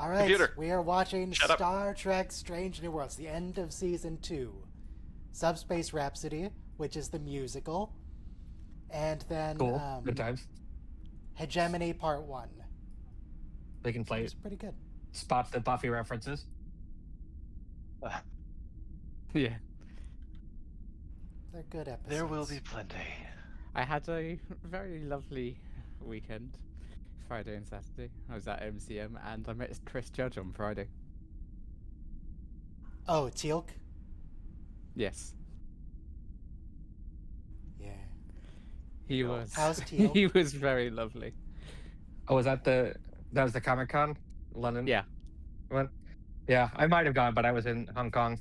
All right, Computer. we are watching Shut up. Star Trek Strange New Worlds, the end of Season 2. Subspace Rhapsody, which is the musical. And then Cool. Good times. Hegemony Part 1. They can play It's pretty good. spot the Buffy references. Yeah, They're good episodes. There will be plenty. I had a very lovely weekend, Friday and Saturday. I was at MCM and I met Chris Judge on Friday. Oh, Teal'c? Yes, Yeah. he Oh. was. How's Teal'c? He was very lovely. Oh, was that was the Comic-Con London? Yeah. One? Yeah, I might have gone, but I was in Hong Kong.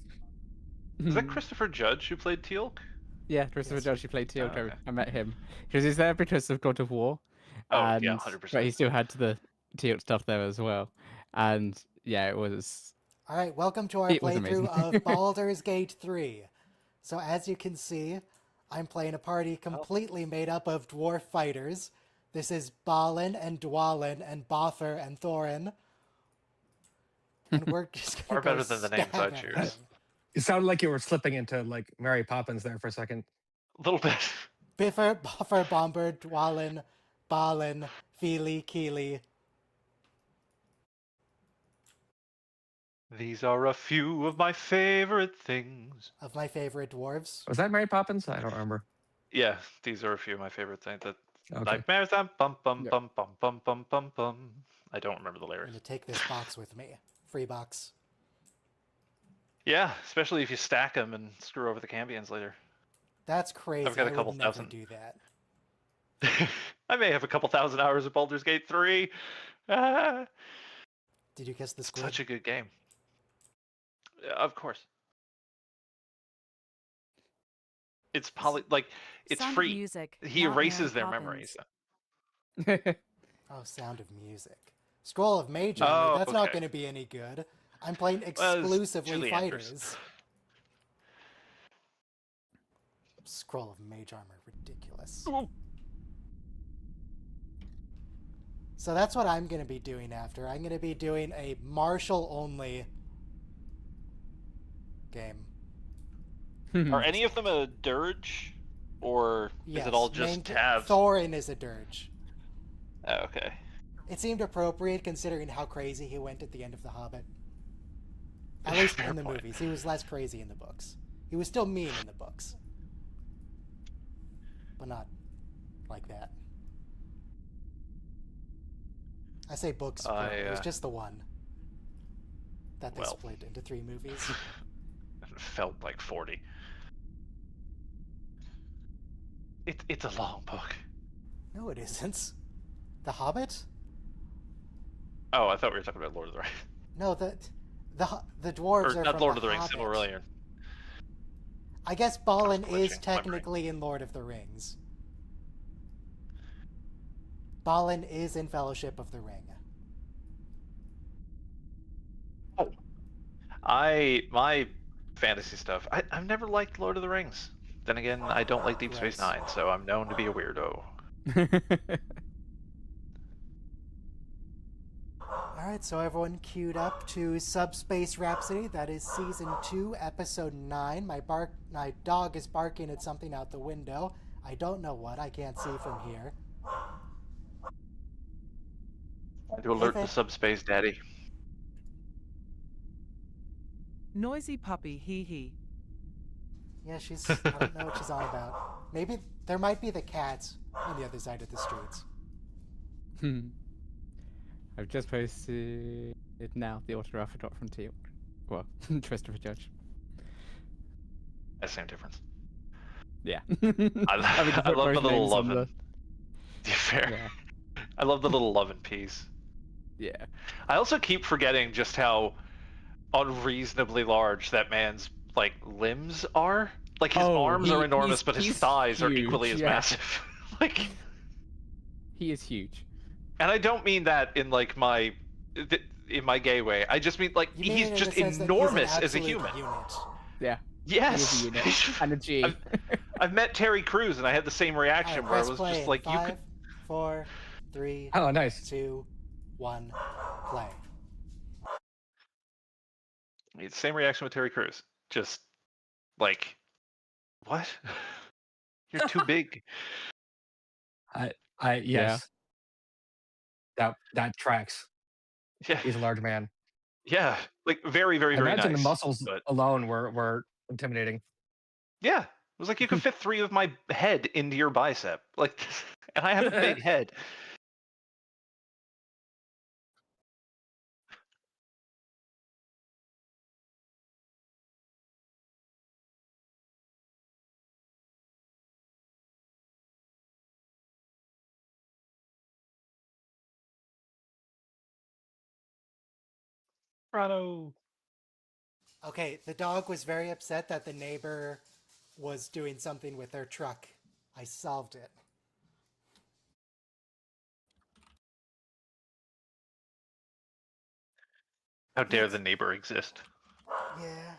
Is that Christopher Judge who played Teal'c? Yeah, Christopher Yes. Judge. He played Teal'c. Oh, okay. I met him. He's there because of God of War. Oh, and, yeah, 100%. But he still had the Teal'c stuff there as well. And yeah, it was. All right, welcome to our It was playthrough amazing. of Baldur's Gate 3. So as you can see, I'm playing a party completely made up of dwarf fighters. This is Balin and Dwalin and Bother and Thorin. And we're just Far gonna go better than the names stab I choose. everything. It sounded like you were slipping into like Mary Poppins there for a second. A little bit. Biffer, Buffer, Bomber, Dwalin, Balin, Feely, Keely. These are a few of my favorite things. Of my favorite dwarves. Was that Mary Poppins? I don't remember. Yeah, these are a few of my favorite things. That Okay. nightmares and bum bum Yeah. bum bum bum bum bum bum. I don't remember the I'm lyrics. gonna take this box with me. Free box. Yeah, especially if you stack them and screw over the Cambions later. That's crazy. got a I couple would never thousand. do that. I may have a couple thousand hours of Baldur's Gate 3. Ah, Did you kiss the squid? such a good game. Of course. It's it's Sound of free. Music, He not erases Mary their Poppins. memories. Oh, Sound of Music. Scroll of Mage Oh, Armor. That's not okay. going to be any good. I'm playing Well, it's exclusively Julie Andrews. fighters. Scroll of Mage Armor. Ridiculous. Ooh. So that's what I'm going to be doing after. I'm going to be doing a martial-only game. Are any of them a dirge, or is Yes, it all just main tabs? Thorin is a dirge. Oh, okay. It seemed appropriate considering how crazy he went at the end of The Hobbit. At least Fair in the point. movies. He was less crazy in the books. He was still mean in the books. But not like that. I say books, but it was just the one that they well. split into 3 movies. It felt like 40. It's a long book. No, it isn't. The Hobbit? Oh, I thought we were talking about Lord of the Rings. No, the dwarves Or are not from Lord the of the Rings, Hobbit. Silmarillion. I guess Balin glitching is my brain. technically in Lord of the Rings. Balin is in Fellowship of the Ring. Oh. My fantasy stuff. I've never liked Lord of the Rings. Then again, I don't like Deep Space Gross. Nine, so I'm known to be a weirdo. Alright, so everyone queued up to Subspace Rhapsody. That is Season 2, Episode 9. My dog is barking at something out the window. I don't know what. I can't see from here. To alert the Nathan. subspace daddy. Noisy puppy, hee hee. Yeah, I don't know what she's on about. Maybe there might be the cats on the other side of the streets. I've just posted it now, the autograph I got from Teal'c. Well, Christopher Judge. Same difference. Yeah. I love the little love and fair. Yeah. I love the little love and peace. Yeah. I also keep forgetting just how unreasonably large that man's like limbs are. Like his arms are enormous, but his he's thighs are huge, equally as yeah. massive. Like, He is huge. and I don't mean that in like in my gay way. I just mean like You mean he's it in just the sense that he's an enormous as a absolute human. Unit. Yeah. Yes. He is a unit. And a G. I've met Terry Crews and I had the same reaction Alright, where it press was play just in like 5, you could 4, 3, Oh, nice. 2, 1, play. Same reaction with Terry Crews. Just like, what? You're too big. Yes. That tracks. Yeah, He's a large man. yeah. Like very, very, I very imagine the nice. muscles But alone were intimidating. yeah, it was like you could fit 3 of my head into your bicep. Like, and I have a big head. Rano. Okay, the dog was very upset that the neighbor was doing something with their truck. I solved it. How dare the neighbor exist? Yeah.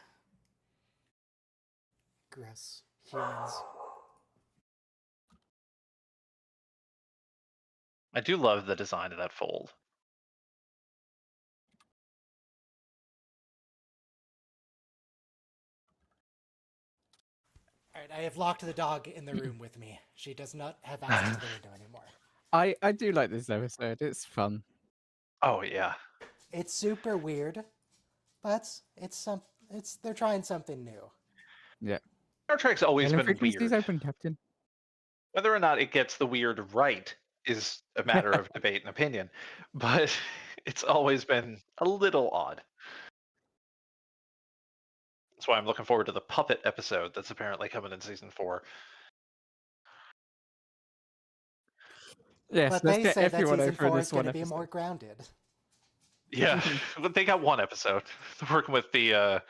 Gross. Humans. I do love the design of that fold. Alright, I have locked the dog in the room with me. She does not have access to the window anymore. I do like this episode. It's fun. Oh yeah. It's super weird, but they're trying something new. Yeah. Star Trek's always Alien been frequencies weird. open, Captain. Whether or not it gets the weird right is a matter of debate and opinion, but it's always been a little odd. That's why I'm looking forward to the puppet episode that's apparently coming in season 4. Yes, But let's they get say that everyone season over in 4 this is going one to be episode. more grounded. Yeah, well, they got one episode. They're working with the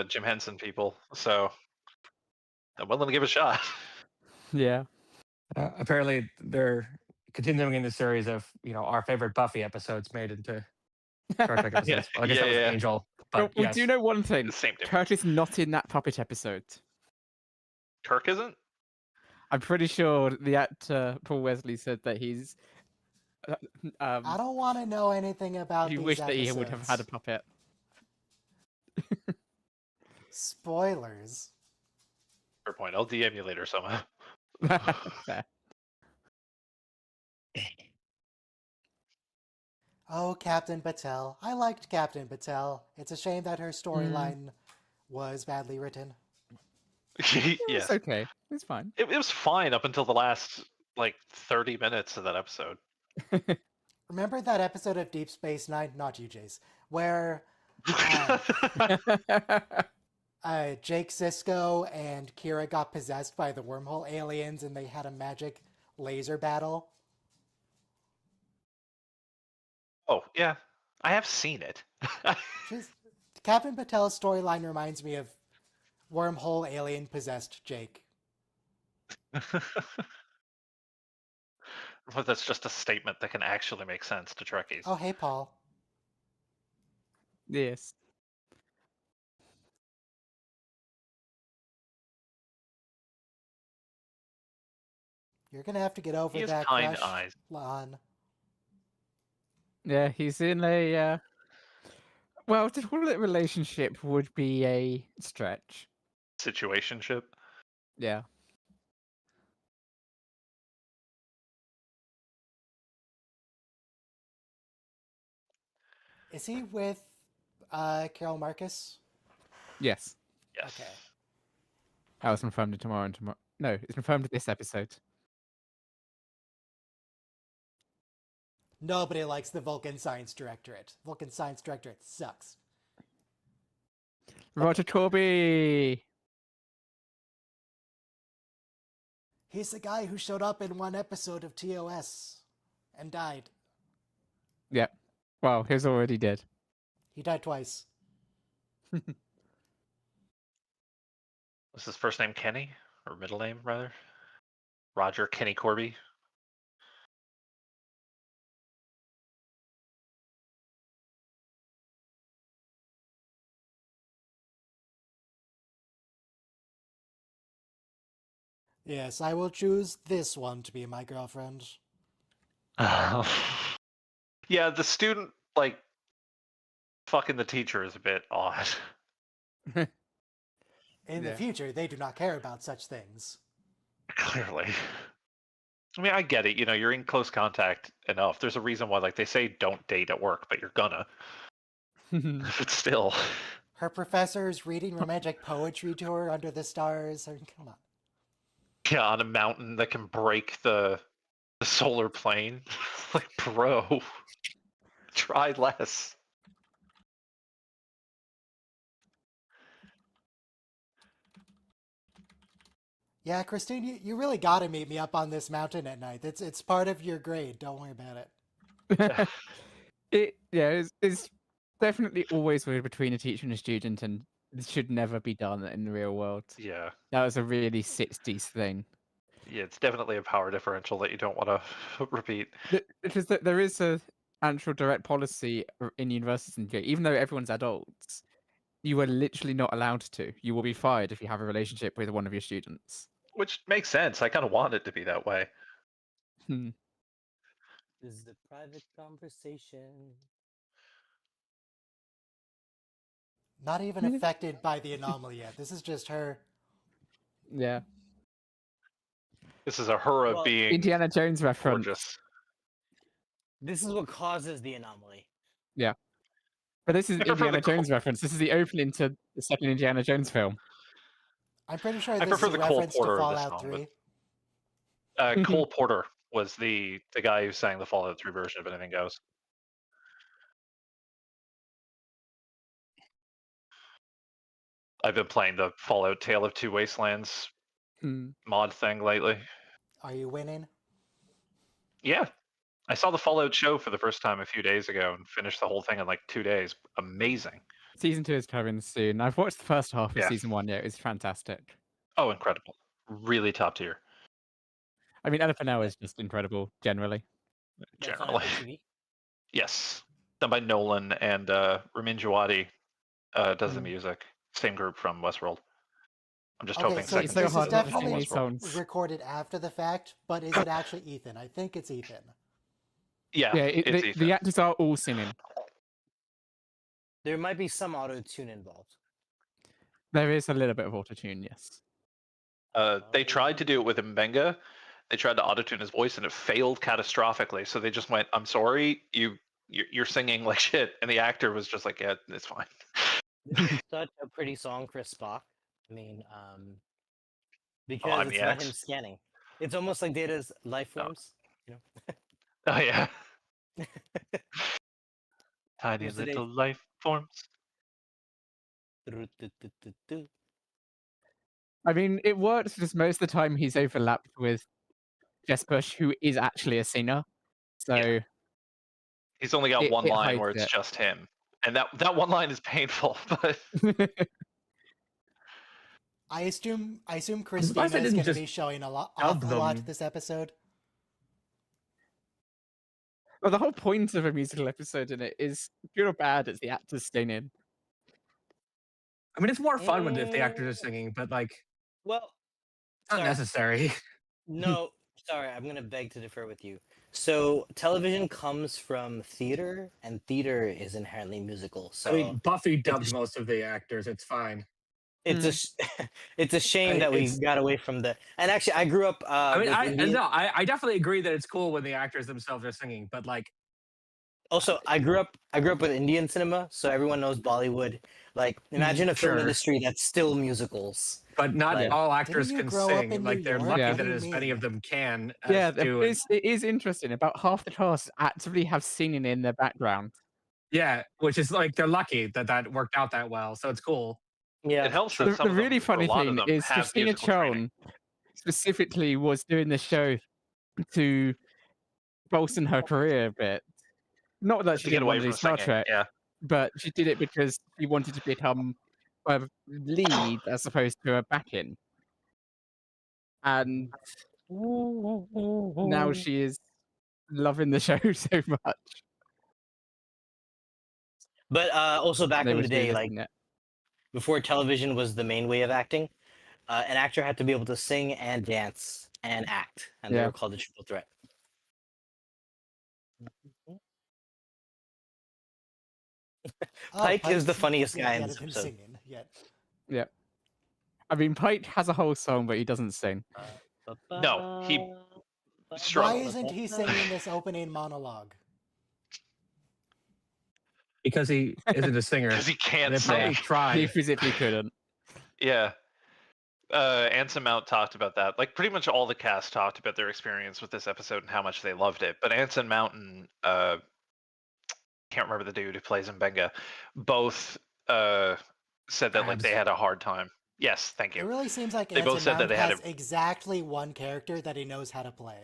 Jim Henson people, so I'm willing to give it a shot. Yeah. Apparently, they're continuing in the series of our favorite Buffy episodes made into Star Trek episodes. Well, I guess that was yeah. Angel, Well, but yes. do you know one thing? Same difference. Kurt is not in that puppet episode. Kirk isn't? I'm pretty sure the actor Paul Wesley said that he's. I don't want to know anything about He these wished episodes. that he would have had a puppet. Spoilers. Fair point. I'll DM you later somehow. Fair. Oh, Captain Patel. I liked Captain Patel. It's a shame that her storyline was badly written. Yes. It's okay. It's fine. It was fine up until the last 30 minutes of that episode. Remember that episode of Deep Space Nine? Not you, Jace. Where Jake Sisko and Kira got possessed by the wormhole aliens and they had a magic laser battle? Oh, yeah. I have seen it. Captain Patel's storyline reminds me of wormhole alien possessed Jake. But that's just a statement that can actually make sense to Trekkies. Oh, hey, Paul. Yes. You're gonna have to get over He has that kind crush, eyes. Lon. Yeah, he's in a. Well, to call it relationship would be a stretch. Situationship. Yeah. Is he with Carol Marcus? Yes. Yes. Okay. I was confirmed in tomorrow and tomorrow. No, it's confirmed this episode. Nobody likes the Vulcan Science Directorate. Vulcan Science Directorate sucks. Roger Corby! He's the guy who showed up in one episode of TOS and died. Yep. Well, he's already dead. He died twice. Was his first name Kenny? Or middle name, rather? Roger Kenny Corby? Yes, I will choose this one to be my girlfriend. Yeah, the student, fucking the teacher is a bit odd. In the Yeah. future, they do not care about such things. Clearly. I mean, I get it. You know, you're in close contact enough. There's a reason why, like, they say don't date at work, but you're gonna. But still. Her professor's reading romantic poetry to her under the stars. I mean, come on. Yeah, on a mountain that can break the solar plane. Like, bro, try less. Yeah, Christine, you really gotta meet me up on this mountain at night. It's part of your grade. Don't worry about it. It's definitely always weird between a teacher and a student, and it should never be done in the real world. Yeah. That was a really 60s thing. Yeah, it's definitely a power differential that you don't want to repeat. Because there is a actual direct policy in universities in Japan, even though everyone's adults, you are literally not allowed to. You will be fired if you have a relationship with one of your students. Which makes sense. I kind of want it to be that way. Hmm. This is a private conversation. Not even affected by the anomaly yet. This is just her. Yeah. This is a her of Well, being Indiana Jones reference. gorgeous. This is what causes the anomaly. Yeah. But this is I prefer Indiana the Jones reference. This is the opening to the second Indiana Jones film. I'm pretty sure I this is prefer a the Cole reference to Porter of this Fallout song, 3. Cole Porter was the guy who sang the Fallout 3 version of Anything Goes. I've been playing the Fallout Tale of Two Wastelands mod thing lately. Are you winning? Yeah. I saw the Fallout show for the first time a few days ago and finished the whole thing in like 2 days. Amazing. Season 2 is coming soon. I've watched the first half of Yeah. season 1 yet. It's fantastic. Oh, incredible. Really top tier. I mean, Elephant is just incredible, generally. That's on Generally. Apple TV? Yes. Done by Nolan and Ramin Djawadi does the music. Same group from Westworld. I'm just Okay, hoping so second so this season is hard not to from sing definitely these Westworld. songs. recorded after the fact, but is it actually Ethan? I think it's Ethan. Yeah, Yeah, it's the Ethan. actors are all singing. There might be some auto tune involved. There is a little bit of autotune, yes. They tried to do it with Mbenga. They tried to autotune his voice and it failed catastrophically. So they just went, "I'm sorry, you're singing like shit," and the actor was just like, "Yeah, it's fine." This is such a pretty song for Spock. I mean, because I'm it's the not X. him scanning. It's almost like Data's life forms. Oh yeah. Tiny What's the little life forms. Do-do-do-do-do. I mean, it works because most of the time he's overlapped with Jess Bush, who is actually a singer. So Yeah. He's only got one it line hides where it's it. just him. And that one line is painful, but I assume surprised Christina they is didn't going to just be showing a lot dub off a lot them. this episode. Well, the whole point of a musical episode in it is, good or bad, it's the actors staying in. I mean, it's more fun when if the actors are singing, but like, Well, it's not sorry. necessary. No, sorry, I'm gonna beg to differ with you. So television comes from theater, and theater is inherently musical. So I mean, Buffy dubbed most of the actors. It's fine. it's it's a shame that we it's- got away from the. And actually, I grew up. I mean, with Indian- I definitely agree that it's cool when the actors themselves are singing, but like, Also, I grew up with Indian cinema, so everyone knows Bollywood. Like, imagine a film Sure. industry that's still musicals. but not Like- all actors Didn't you can grow up sing. in Like, New they're York? lucky Yeah. that What do as you many mean? of them can. Yeah, do it. it is interesting. About half the cast actively have singing in their background. Yeah, which is like they're lucky that that worked out that well. So it's cool. Yeah, it helps true. that The, some the of them, really or a funny lot of thing them, is have Christina musical training. Chong specifically was doing the show to bolster her career a bit. Not that she To get didn't away want to do from Star singing. Trek, Yeah. but she did it because she wanted to become a lead as opposed to a back-in. And now she is loving the show so much. But also back They in were the day, doing like it. before television was the main way of acting, an actor had to be able to sing and dance and act, and they Yeah. were called the triple threat. Oh, Pike is the Pike's funniest guy in yet this of him episode. singing. Yet. Yeah. I mean, Pike has a whole song, but he doesn't sing. No, he Why struggles. isn't he singing this opening monologue? Because he isn't a singer. Because he can't They probably sing. He tried. physically couldn't. Yeah. Anson Mount talked about that. Like pretty much all the cast talked about their experience with this episode and how much they loved it. But Anson Mount and can't remember the dude who plays Mbenga, both said that like they Babs. had a hard time. Yes, thank It you. really seems like They both Anson said that Mount they had has exactly one character that he knows how to play.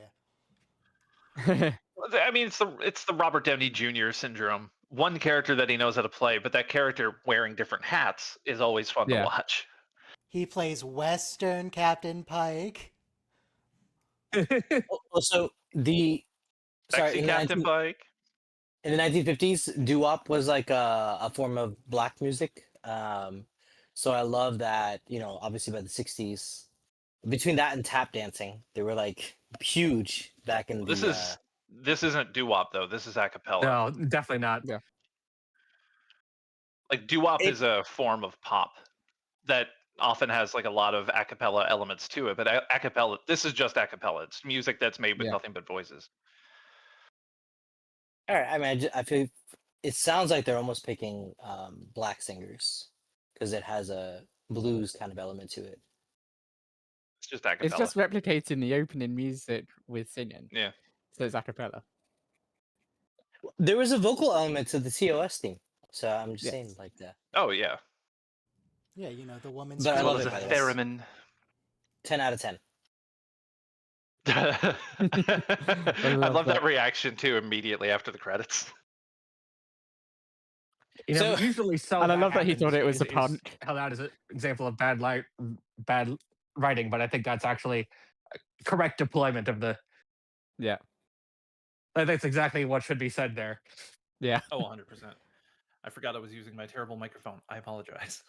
I mean, it's the Robert Downey Jr. syndrome. One character that he knows how to play, but that character wearing different hats is always fun to Yeah. watch. He plays Western Captain Pike. Also, Sexy in the Captain Pike. in the 1950s, doo-wop was like a form of black music. So I love that, obviously by the 60s, between that and tap dancing, they were like huge back in the. This isn't doo-wop though. This is a cappella. No, definitely not. Yeah. Like doo-wop It- is a form of pop that often has like a lot of a cappella elements to it, but a cappella, this is just a cappella. It's music that's made with Yeah. nothing but voices. All right, I mean, I feel it sounds like they're almost picking black singers because it has a blues kind of element to it. It's just a cappella. It's just replicating the opening music with singing. Yeah. So it's a cappella. There was a vocal element to the TOS theme, so I'm just Yes. saying like that. Oh yeah. Yeah, the woman's. But I As well love as it, a by the way. theremin. 10 out of 10. I love love that that. reaction too immediately after the credits. You know, So- usually so. And I love that he thought happens it was a is pun. held out as an example of bad writing, but I think that's actually a correct deployment of the. Yeah. I think that's exactly what should be said there. Yeah. Oh, 100%. I forgot I was using my terrible microphone. I apologize.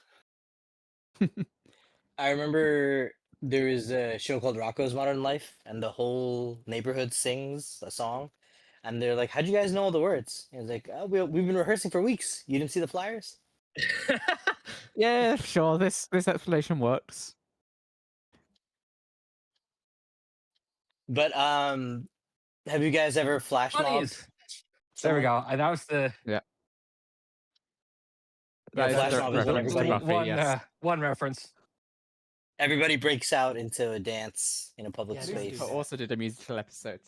I remember there was a show called Rocco's Modern Life, and the whole neighborhood sings a song, and they're like, "How'd you guys know all the words?" And it's like, "Oh, we've been rehearsing for weeks. You didn't see the flyers?" Yeah, sure. This explanation works. But have you guys ever flash Funny mobbed? is- There we go. And that was the That Yeah, is Flash the mob is when reference to everybody- Buffy, one yes. one reference. Everybody breaks out into a dance in a public Yeah, they space. do But that. also did a musical episode.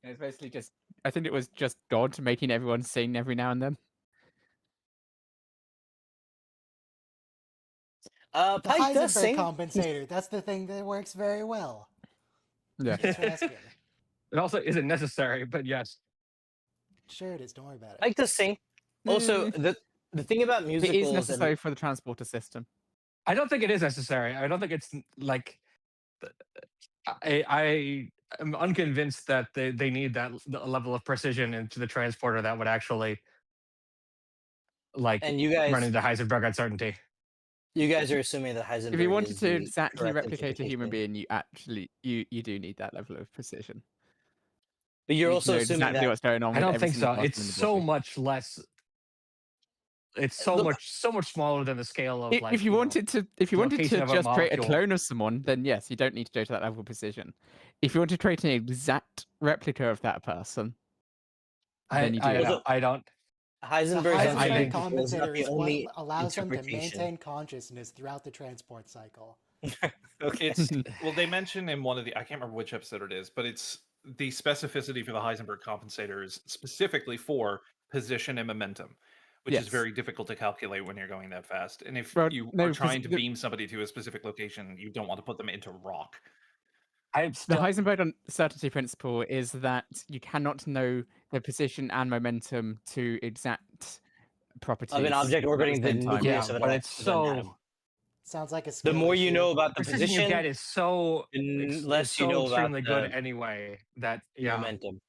It's basically just, I think it was just God making everyone sing every now and then. The Pike does Heisenberg sing. compensator. That's the thing that works very well. Yeah. Just asking. It also isn't necessary, but yes. Sure it is. Don't worry about it. Pike does sing. Also, the thing about It musicals is necessary and for the transporter system. I don't think it is necessary. I don't think it's like. I am unconvinced that they need that level of precision into the transporter that would actually like and you guys run into Heisenberg uncertainty. you guys are assuming that Heisenberg If you wanted is to the exactly correct replicate a human interpretation. being, you do need that level of precision. But You you're need to also know assuming exactly that what's going on. I with don't every think single so. person It's in the so body. much less. It's so Look- much smaller than the scale of like. If you wanted to, if you wanted to location of a just create a molecule. clone of someone, then yes, you don't need to go to that level of precision. If you want to create an exact replica of that person, then you do. I don't. The Heisenberg's I Heisenberg think- uncertainty is not compensator the is what only allows them to interpretation. maintain consciousness throughout the transport cycle. Okay. It's well, they mention in one of the I can't remember which episode it is, but it's the specificity for the Heisenberg compensator is specifically for position and momentum, which Yes. is very difficult to calculate when you're going that fast. And if Well, you no, are because trying to the- beam somebody to a specific location, you don't want to put them into rock. I'm The still. Heisenberg uncertainty principle is that you cannot know the position and momentum to exact properties Of an object orbiting at the the same time. nucleus Yeah, of an but atom- it's of an so. atom. Sounds like a The skill more you issue. know about the Precision you position, get is so. the It's less you so know about extremely good the anyway. That yeah. momentum.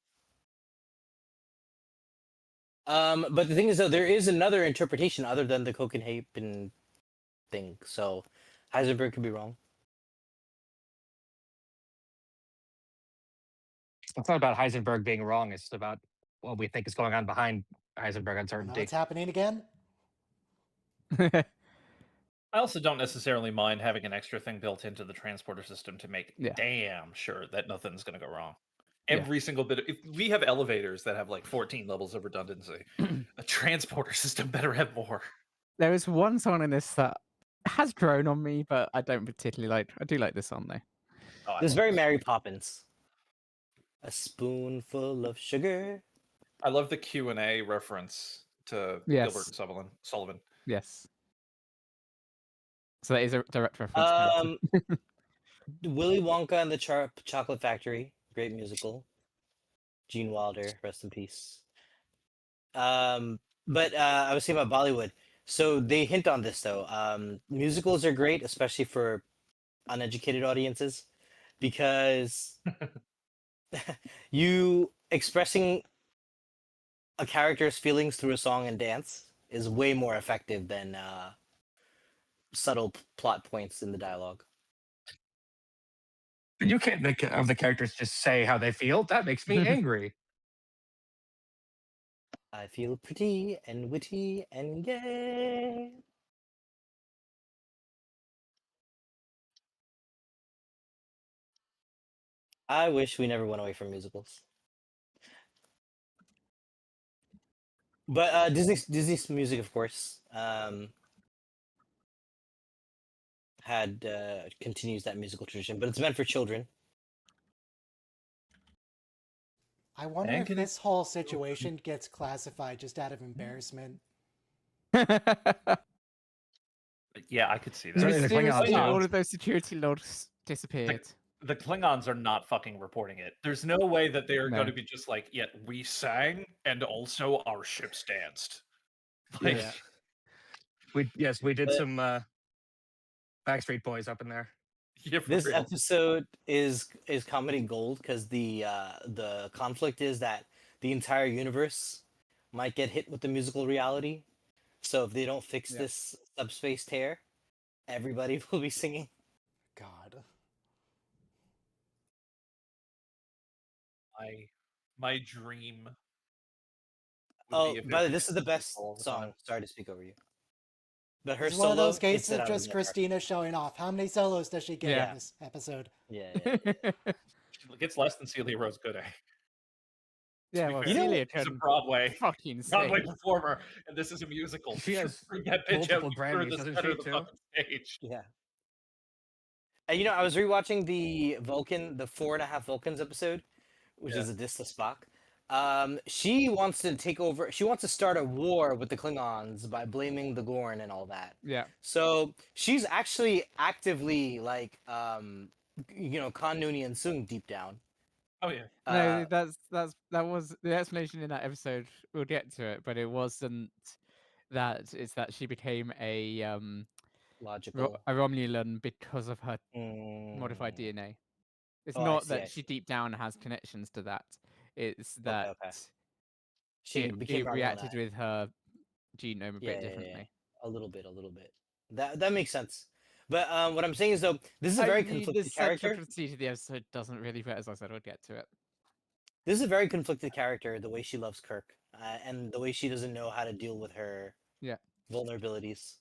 But the thing is, though, there is another interpretation other than the Copenhagen thing. So Heisenberg could be wrong. It's not about Heisenberg being wrong. It's about what we think is going on behind Heisenberg I know uncertainty. what's happening again. I also don't necessarily mind having an extra thing built into the transporter system to make Yeah. damn sure that nothing's going to go wrong. Yeah. Every single bit. If we have elevators that have like 14 levels of redundancy, a transporter system better have more. There is one song in this that has grown on me, but I don't particularly like. I do like this song though. Oh, I This is love very this. Mary Poppins. A spoonful of sugar. I love the Q&A reference to Yes. Gilbert and Sullivan. Yes. So that is a direct reference. to that. Willy Wonka and the Chocolate Factory, great musical. Gene Wilder, rest in peace. But I was saying about Bollywood. So they hint on this though. Musicals are great, especially for uneducated audiences, because you expressing a character's feelings through a song and dance is way more effective than subtle plot points in the dialogue. But you can't make of the characters just say how they feel. That makes me angry. I feel pretty and witty and gay. I wish we never went away from musicals. But Disney's music, of course, had continues that musical tradition, but it's meant for children. I wonder And if can this whole situation gets classified just out of embarrassment. Yeah, I could see that. Certainly the Klingons Mysteriously, are. all of those security logs disappeared. The Klingons are not fucking reporting it. There's no way that they are No. going to be just like, yeah, we sang and also our ships danced. Like, Yeah. We did But- some Backstreet Boys up in there. yeah, for This real. episode is comedy gold because the conflict is that the entire universe might get hit with the musical reality. So if they don't fix Yeah. this subspace tear, everybody will be singing. God. My dream. would Oh, be if by the way, it this is the was best all the song. time. Sorry to speak over you. But her It's solo, one of those it cases said of I would just never- Christina showing off. How many solos does she get Yeah. in this episode? Yeah, She gets less than Celia Rose Gooding. Yeah, be well, fair, Celia she's a can Broadway fucking Broadway sing. performer, and this is a musical. She has Bring that bitch out multiple and put her in Grammys, the doesn't center she, of the too? fucking stage. yeah. And you know, I was rewatching the 4.5 Vulcans episode, which is a diss to Spock. She wants to take over. She wants to start a war with the Klingons by blaming the Gorn and all that. Yeah. So she's actually actively like, you know, Khan Nooney and Sung deep down. Oh yeah. No, that was the explanation in that episode. We'll get to it, but it wasn't that. It's that she became a Logical. a Romulan because of her modified Mm. DNA. It's Oh, I not see, I that she see. deep down has connections to that. It's that okay. She became it reacted Romulan. with her genome a Yeah, bit differently. a little bit. That makes sense. But what I'm saying is though, this is a very The conflicted character. centricity to the episode doesn't really fit, as I said. We'll get to it. This is a very conflicted character. The way she loves Kirk, and the way she doesn't know how to deal with her Yeah. vulnerabilities,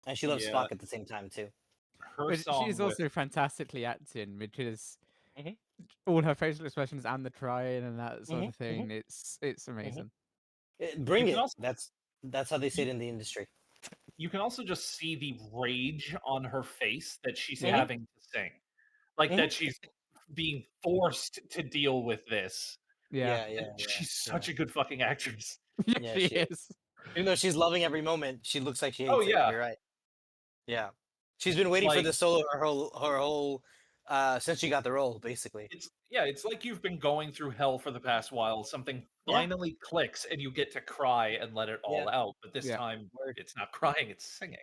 and she loves Yeah. Spock at the same time too. Her But song she is with- also fantastically acting, which is Mhm. all her facial expressions and the trying and that sort Mhm, of thing. It's amazing. Bring You it. can also- That's how they say it in the industry. you can also just see the rage on her face that she's Mhm. having to sing, like Mhm. that she's being forced to deal with this. Yeah, And she's such a good fucking actress. Yeah, she she is. Even though she's loving every moment, she looks like she hates Oh, it. yeah. You're right. Yeah, she's been waiting for Like- the solo her whole since she got the role, basically. It's like you've been going through hell for the past while. Something Yeah. finally clicks, and you get to cry and let it all out. But this Yeah. time, Word. it's not crying; it's singing.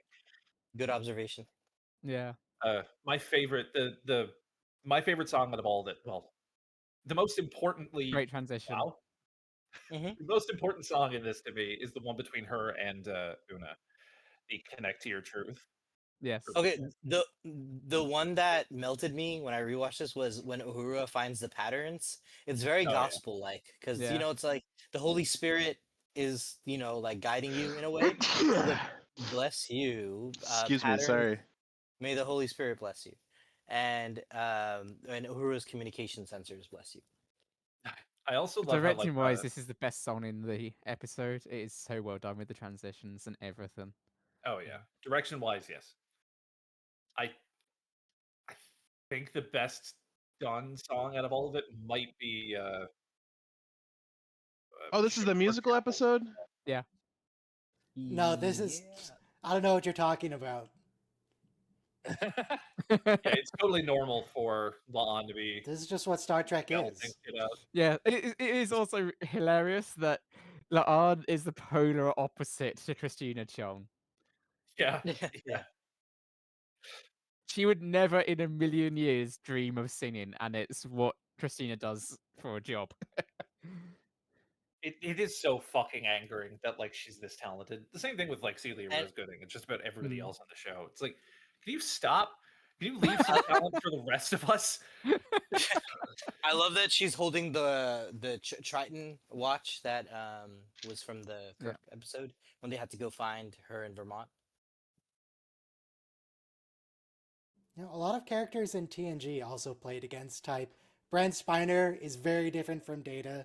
Good observation. Yeah. My favorite, my favorite song out of all that. Well, the most importantly, Great transition. wow, Mhm. the most important song in this to me is the one between her and Una, the "Connect to Your Truth." Yes. Okay, the one that melted me when I rewatched this was when Uhura finds the patterns. It's very Oh, yeah. gospel like because Yeah. it's like the Holy Spirit is like guiding you in a way. It's like, bless you. Excuse me, Patterns. sorry. May the Holy Spirit bless you, and Uhura's communication sensors bless you. I also love how Directing wise, like this is the best song in the episode. It is so well done with the transitions and everything. oh yeah, direction wise, yes. I think the best done song out of all of it might be Oh, this is the Sugar musical Apple. episode? No, this is. I don't know what you're talking about. Yeah, it's totally normal for La'an to be This is just what Star Trek belting is. it out. Yeah, it is also hilarious that La'an is the polar opposite to Christina Chong. Yeah, Yeah. She would never in a million years dream of singing, and it's what Christina does for a job. it is so fucking angering that like she's this talented. The same thing with like Celia And- Rose Gooding. It's just about everybody Mm. else on the show. It's like, can you stop? Can you leave some talent for the rest of us? I love that she's holding the Triton watch that was from the Kirk episode when they had to go find her in Vermont. A lot of characters in TNG also played against type. Brent Spiner is very different from Data.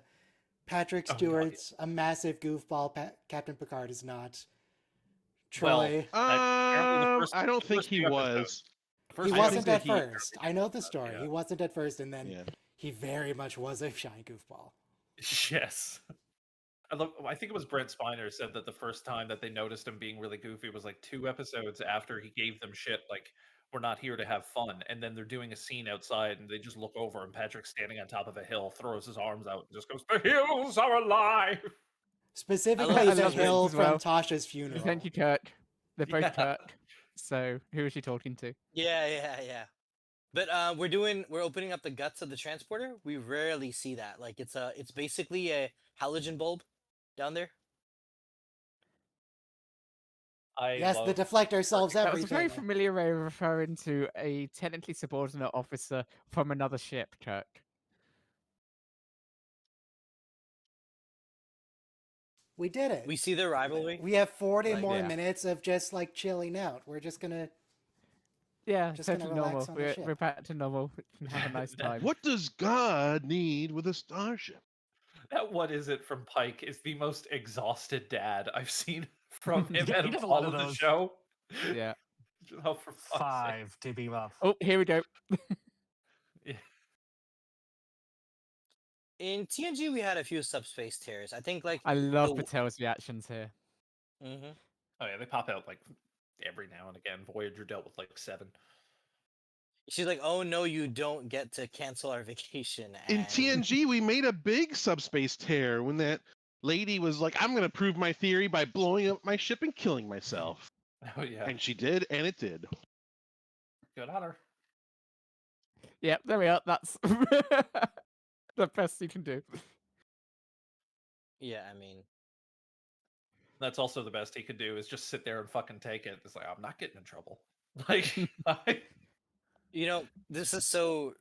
Patrick Oh, God, Stewart's a massive goofball. Captain Picard is not. Well, Troy. apparently the I don't the think first he few was. episodes- the first He few wasn't at episodes, first. I know the story. yeah. He wasn't at first, and then Yeah. he very much was a shy goofball. Yes. I think it was Brent Spiner said that the first time that they noticed him being really goofy was like 2 episodes after he gave them shit like, we're not here to have fun. And then they're doing a scene outside and they just look over and Patrick's standing on top of a hill, throws his arms out and just goes, "The hills are alive!" Specifically, I the love hill this as well. from Tasha's funeral. Thank you, Kirk. They're both Yeah. Kirk. So who is she talking to? Yeah. But we're opening up the guts of the transporter. We rarely see that. Like it's basically a halogen bulb down there. Yes, the deflector solves That was a very everything. familiar way of referring to a technically subordinate officer from another ship, Kirk. We did it. We see their rivalry. We have 40 Like, more yeah. minutes of just like chilling out. We're just gonna. Yeah, Just gonna totally relax normal. on the We're ship. back to normal. We can have a nice time. What does God need with a starship? That what is it from Pike is the most exhausted dad I've seen from him Yeah, out he of does a all lot of of the those. show. Yeah. Oh, for fuck's sake. 5 to beam up. Oh, here we go. Yeah. In TNG, we had a few subspace tears. I think like I love the- Patel's reactions here. Mhm. Oh yeah, they pop out like every now and again. Voyager dealt with like 7. She's like, "Oh no, you don't get to cancel our vacation." In and- TNG, we made a big subspace tear when that lady was like, I'm going to prove my theory by blowing up my ship and killing myself. Oh yeah. And she did, and it did. Good on her. Yep, there we are. That's the best you can do. Yeah, I mean, That's also the best he could do is just sit there and fucking take it. It's like, I'm not getting in trouble. Like this is so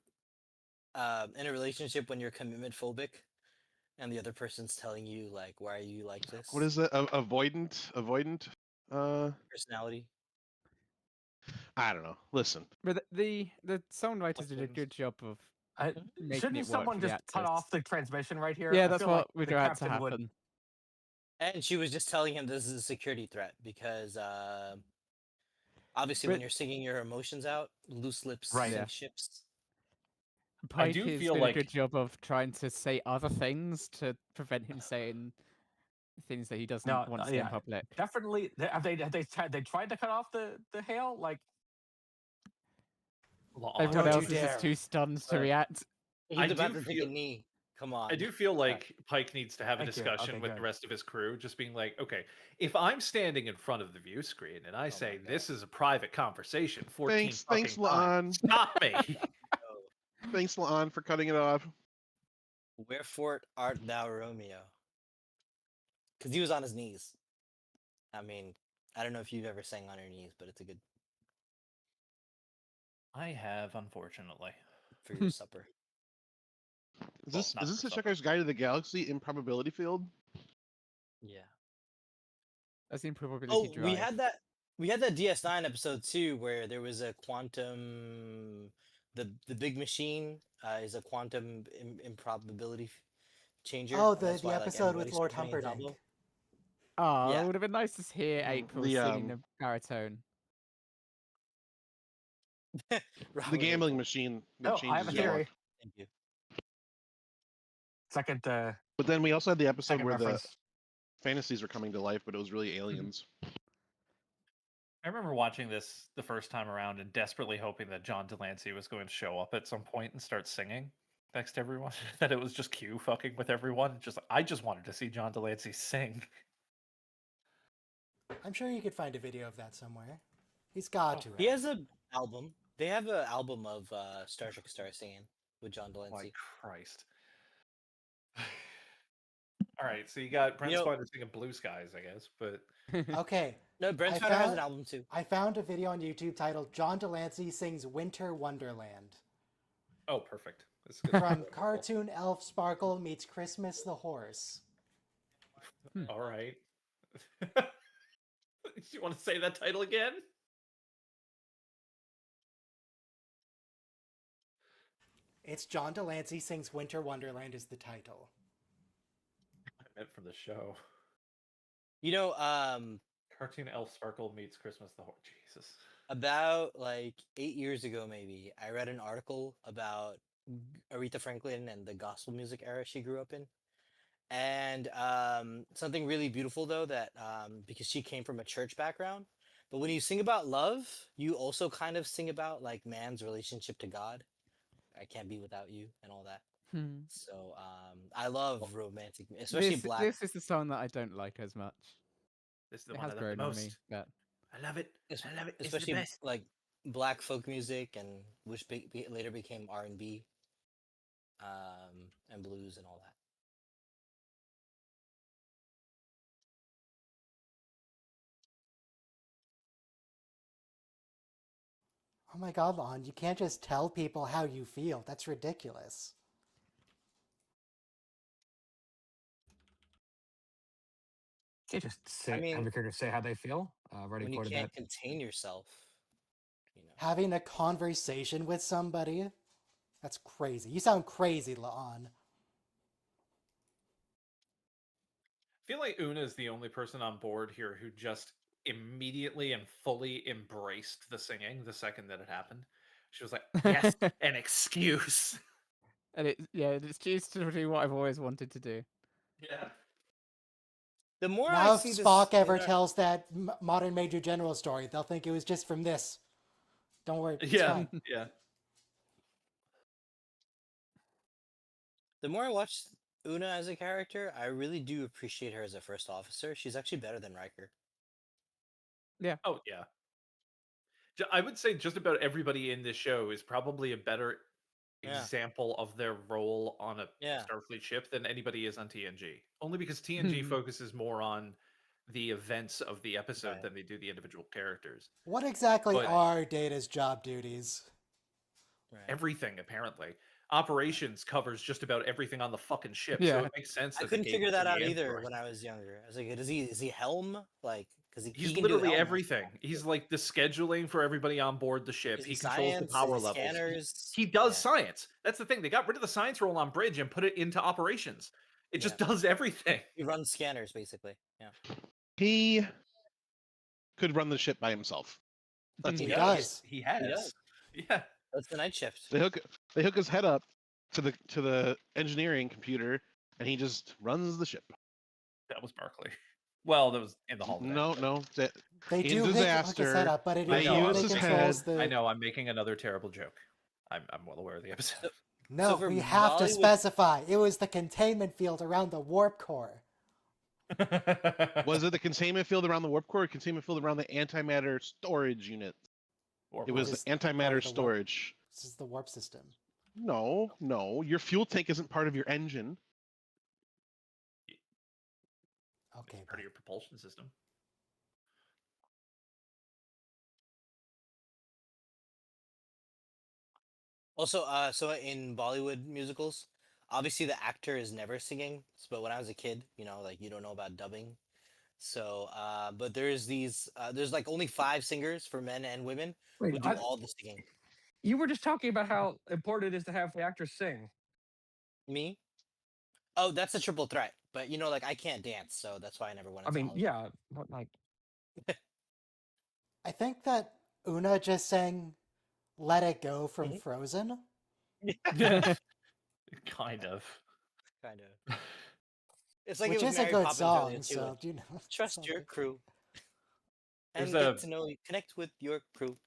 in a relationship when you're commitment phobic, and the other person's telling you like, "Why are you like this?" What is that? Avoidant? personality? I don't know. Listen. But the songwriters did a Husbands. good job of Uh, making shouldn't it work someone for the just cut actors. off the transmission right here? Yeah, I that's feel like what we're the about to captain would- happen. And she was just telling him this is a security threat because obviously when But- you're singing your emotions out, loose lips Right. sink Yeah. ships. Pike do has feel did like- a good job of trying to say other things to prevent him saying things that he doesn't No, want to say in yeah. public. Definitely. Have they tried to cut off the hail? Like, Everyone Don't else you is just dare. too stunned to Right. react. He's I about do to take a feel- knee. Come on. I do feel like Pike needs to have a Thank you. discussion Okay, with the good. rest of his crew, just being like, okay, if I'm standing in front of the view screen and I say this is a private conversation, 14 Thanks, fucking times, stop me. Thanks, La'an, for cutting it off. Wherefore art thou, Romeo? Because he was on his knees. I mean, I don't know if you've ever sang on your knees, but it's a good. I have, unfortunately. for your supper. Is Well, this not is this for supper. Hitchhiker's Guide to the Galaxy Improbability Field? Yeah. That's in probability Oh, drive. we had that. We had that DS9 episode too, where there was a quantum. The big machine is a quantum improbability changer. Oh, And that's the why like episode with everybody Lord starts ringing Humperdinck. Pablo. Oh, Yeah. it would have been nice to hear April singing the baritone. The Robert gambling April. machine that Oh, I have changes a your luck. theory. Thank you. Second, But then we also had the episode second where reference. the fantasies were coming to life, but it was really aliens. I remember watching this the first time around and desperately hoping that John Delancey was going to show up at some point and start singing next to everyone. That it was just Q fucking with everyone. I just wanted to see John Delancey sing. I'm sure you could find a video of that somewhere. He's got to. He have. has an album. They have an album of Star Trek Star singing with John My Delancey. Christ. All right, so you got Brent You know- Spiner singing Blue Skies, I guess, but Okay, No, Brent I Spiner has found- an album too. I found a video on YouTube titled "John Delancey Sings Winter Wonderland" oh, perfect. This is gonna be from wonderful. Cartoon Elf Sparkle meets Christmas the Horse. All right. You want to say that title again? It's John Delancey Sings Winter Wonderland is the title. I meant from the show. You know, Cartoon Elf Sparkle meets Christmas the Horse. Jesus. about like 8 years ago, maybe, I read an article about Aretha Franklin and the gospel music era she grew up in. And something really beautiful, though, that because she came from a church background, but when you sing about love, you also kind of sing about like man's relationship to God. I can't be without you and all that. So I love romantic, especially black. This is the song that I don't like as much. This is the It one has I love the grown on me, most. but I love it. I love it. It's Especially the best. like black folk music, and which later became R&B, and blues and all that. Oh my god, Lon, you can't just tell people how you feel. That's ridiculous. You can't just say, mean, have your character say how they feel. I've already When you quoted can't that. contain yourself, you know. Having a conversation with somebody? That's crazy. You sound crazy, Lon. I feel like Una is the only person on board here who just immediately and fully embraced the singing the second that it happened. She was like, yes, an excuse. and it's just to do what I've always wanted to do. Yeah. The more Now I if see Spock this, ever tells that modern Major General story, they'll think it was just from this. Don't worry, it's Yeah. fine. Yeah. the more I watch Una as a character, I really do appreciate her as a first officer. She's actually better than Riker. Oh, yeah. I would say just about everybody in this show is probably a better Yeah. example of their role on a Yeah. Starfleet ship than anybody is on TNG. Only because TNG focuses more on the events of the episode Right. than they do the individual characters. What exactly But- are Data's job duties? Right. Everything, apparently. Operations covers just about everything on the fucking ship, Yeah. so it makes sense I that they couldn't gave figure it to that the out either android. when I was younger. I was like, is he helm? Like, because he He's can do literally helm everything. He's like the scheduling for everybody on board the ship. Is He he controls the science? power Is he levels. scanners? He does Yeah. science. That's the thing. They got rid of the science role on bridge and put it into operations. It just does everything. He runs scanners basically. Yeah. He could run the ship by himself. That's He what does. He has. does. Yeah. That's the night shift. They hook his head up to the engineering computer, and he just runs the ship. That was Barclay. Well, that was in the holodeck. No. They In do hook disaster, his head up, but it they only use his controls the... I know, I'm making another terrible joke. I'm well aware of the episode. No, So for we have to Bollywood- specify. It was the containment field around the warp core. Was it the containment field around the warp core or containment field around the antimatter storage unit? It was Just the antimatter the warp. storage. This is the warp system. No. Your fuel tank isn't part of your engine. Okay, Part of your propulsion system. Also, so in Bollywood musicals, obviously the actor is never singing. But when I was a kid, like you don't know about dubbing. So, but there's there's like only 5 singers for men and women who Wait, do all the singing. you were just talking about how important it is to have the actors sing. Me? Oh, that's a triple threat. But like I can't dance, so that's why I never went I into mean, Hollywood. yeah, but like, I think that Una just sang Let It Go from Mhm. Frozen. Kind of. Kind of. It's like Which it was is a Mary good Poppins song, earlier too. so Like, do you know? trust your crew There's and get to know you, connect with your crew.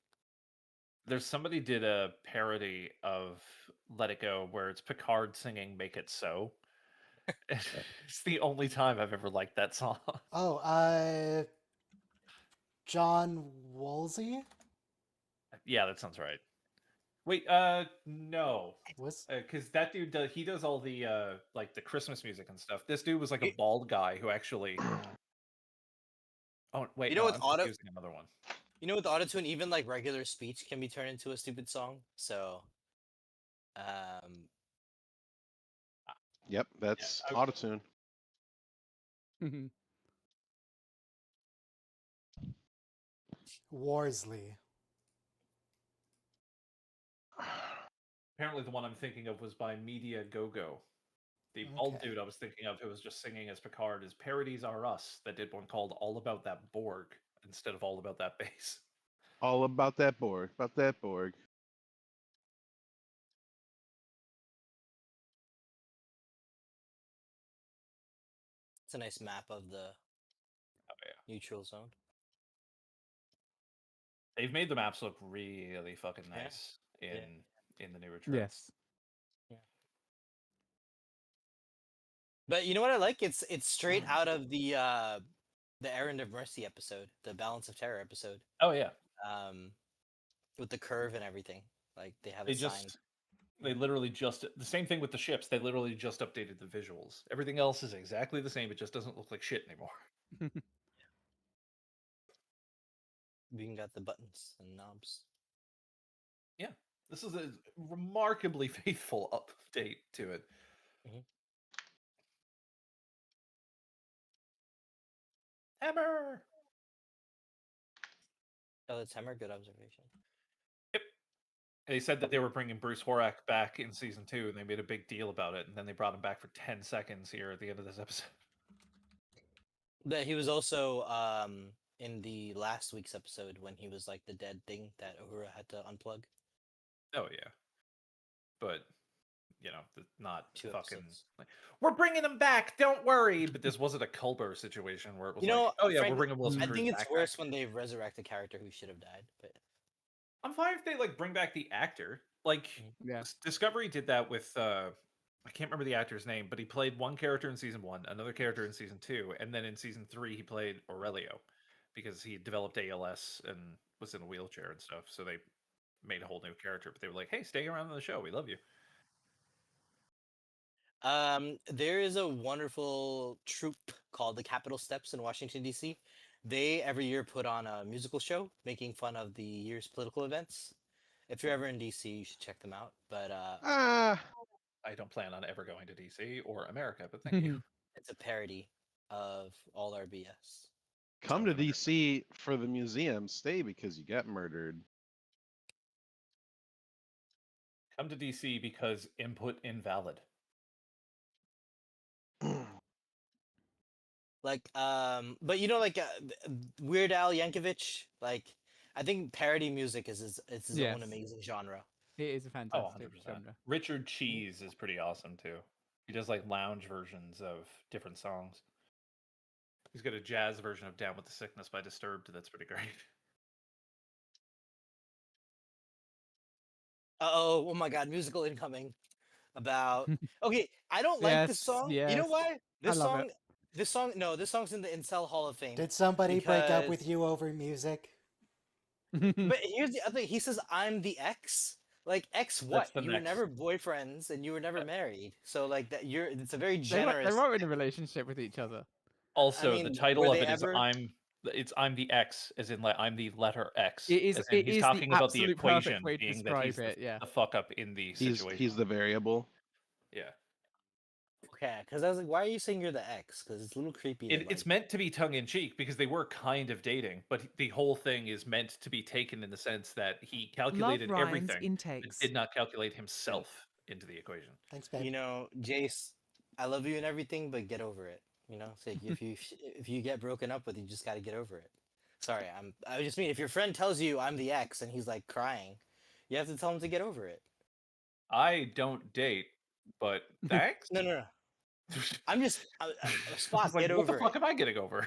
There's somebody did a parody of Let It Go where it's Picard singing Make It So. It's the only time I've ever liked that song. Oh, John Woolsey Yeah, that sounds right. Wait, no. was. Because that dude does all the like the Christmas music and stuff. This dude was like a bald guy who actually. Oh wait, no, with I'm auto, confusing another one. with autotune, even like regular speech can be turned into a stupid song. So, Yep, that's I- autotune. Worsley. Apparently, the one I'm thinking of was by Media Go-Go. The bald Okay. dude I was thinking of who was just singing as Picard is Parodies Are Us that did one called All About That Borg instead of All About That Bass. All about that Borg. About that Borg. it's a nice map of the neutral zone. They've made the maps look really fucking Yeah. nice in the newer trips. Yes. But you know what I like? It's straight out of the Errand of Mercy episode, the Balance of Terror episode. Oh yeah. With the curve and everything. Like they have They it signed. they literally just the same thing with the ships. They literally just updated the visuals. Everything else is exactly the same. It just doesn't look like shit anymore. We even got the buttons and knobs. Yeah, this is a remarkably faithful update to it. Hammer. Oh, that's Hammer. Good observation. Yep. They said that they were bringing Bruce Horak back in season 2, and they made a big deal about it. And then they brought him back for 10 seconds here at the end of this episode. That he was also in the last week's episode when he was like the dead thing that Uhura had to unplug. Oh yeah, but not 2 fucking. episodes. Like, we're bringing him back. Don't worry. But this wasn't a Culber situation where it was oh yeah, frankly, we're bringing Wilson I Cruz think it's back. worse when they resurrect a character who should have died. But I'm fine if they bring back the actor. Like Yeah. Discovery did that with I can't remember the actor's name, but he played one character in season 1, another character in season 2, and then in season 3 he played Aurelio because he developed ALS and was in a wheelchair and stuff. So they made a whole new character, but they were like, "Hey, stay around on the show. We love you." there is a wonderful troupe called the Capitol Steps in Washington, D.C. They every year put on a musical show making fun of the year's political events. If you're ever in D.C., you should check them out. But I don't plan on ever going to DC or America, but thank you. it's a parody of all our BS. Come to DC for the museum. Stay because you got murdered. Come to DC because input invalid. Like, but Weird Al Yankovic, like, I think parody music is his own amazing genre. It is a fantastic 100%. genre. Richard Cheese is pretty awesome too. He does lounge versions of different songs. He's got a jazz version of Down with the Sickness by Disturbed that's pretty great. Oh my god, musical incoming. About okay, I don't like this song. You know yes. why? This I love song, this song's in the Incel Hall of Fame. Did somebody break up with you over music? But here's the other thing. He says, "I'm the ex." Like ex what? the You were next. never boyfriends and you were never married. So like that, it's a very They generous. weren't in a relationship with each other. Also, I mean, the title were of they it is ever? It's I'm the X, as in like I'm the letter X. It is. As in It he's is talking the about the absolute equation perfect way to being that he's describe it. Yeah. the fuck up in the situation. He's the variable. Yeah. Okay, because I was like, why are you saying you're the X? Because it's a little creepy. that, It's like- meant to be tongue in cheek because they were kind of dating, but the whole thing is meant to be taken in the sense that he calculated Ryan's everything, but intakes. did not calculate himself into the equation. Thanks, babe. you know, Jace, I love you and everything, but get over it. You know, it's like if you get broken up with, you just got to get over it. Sorry, I just mean if your friend tells you I'm the X and he's like crying, you have to tell him to get over it. I don't date, but thanks. No. I'm just Spock. It's like, Get what the over fuck it. am I getting over?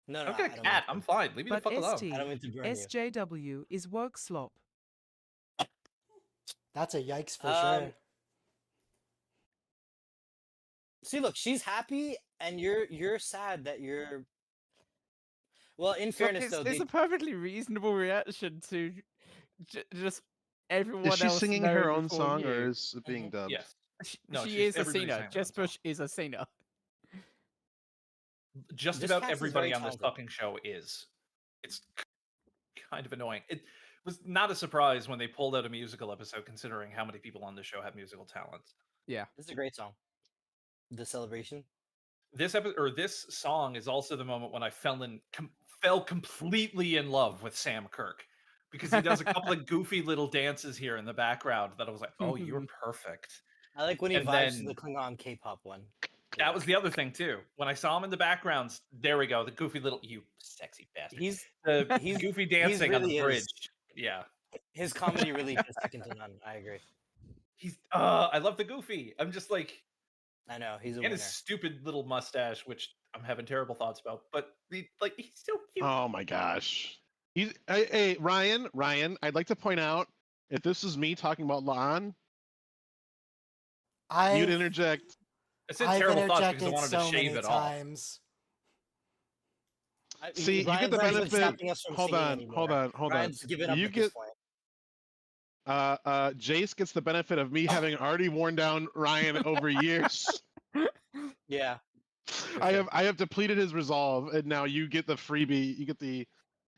No, I Okay, don't cat, mean I'm to- fine. Leave me the But fuck alone. ST, I don't mean to burn you. SJW is work slop. That's a yikes for Um, sure. See, look, she's happy, and you're sad that you're. Well, in Look, fairness, though, it's they, a perfectly reasonable reaction to just everyone Is she else singing know her own before song, you. or is it being dubbed? Yes. She, No, she she's- is a everybody's singer. singing Jess their own Bush is a singer. Just This about cast is everybody very on this talented. fucking show is. It's kind of annoying. It was not a surprise when they pulled out a musical episode, considering how many people on the show have musical talents. Yeah. this is a great song. The celebration. This this song is also the moment when I fell completely in love with Sam Kirk, because he does a couple of goofy little dances here in the background that I was like, oh, you're perfect. I like when he And vibes to then- the Klingon K-pop one. That was the other thing too. When I saw him in the backgrounds, there we go, the goofy little, you sexy bastard. He's The he's- goofy dancing on the really is. bridge. Yeah. his comedy really is second to none. I agree. I love the goofy. I'm just like, I know he's a and winner. his stupid little mustache, which I'm having terrible thoughts about, but he's so cute. Oh my gosh. Hey, Ryan, I'd like to point out, if this is me talking about La'an, you'd I've, interject. I said I've terrible thoughts because I interjected wanted so to shave many it off. times. See, you get the Ryan's not even benefit. stopping us from Hold singing on, anymore. hold on. Ryan's given up You at this get point. Jace gets the benefit of me having already worn down Ryan over years. Yeah. I have depleted his resolve, and now you get the freebie.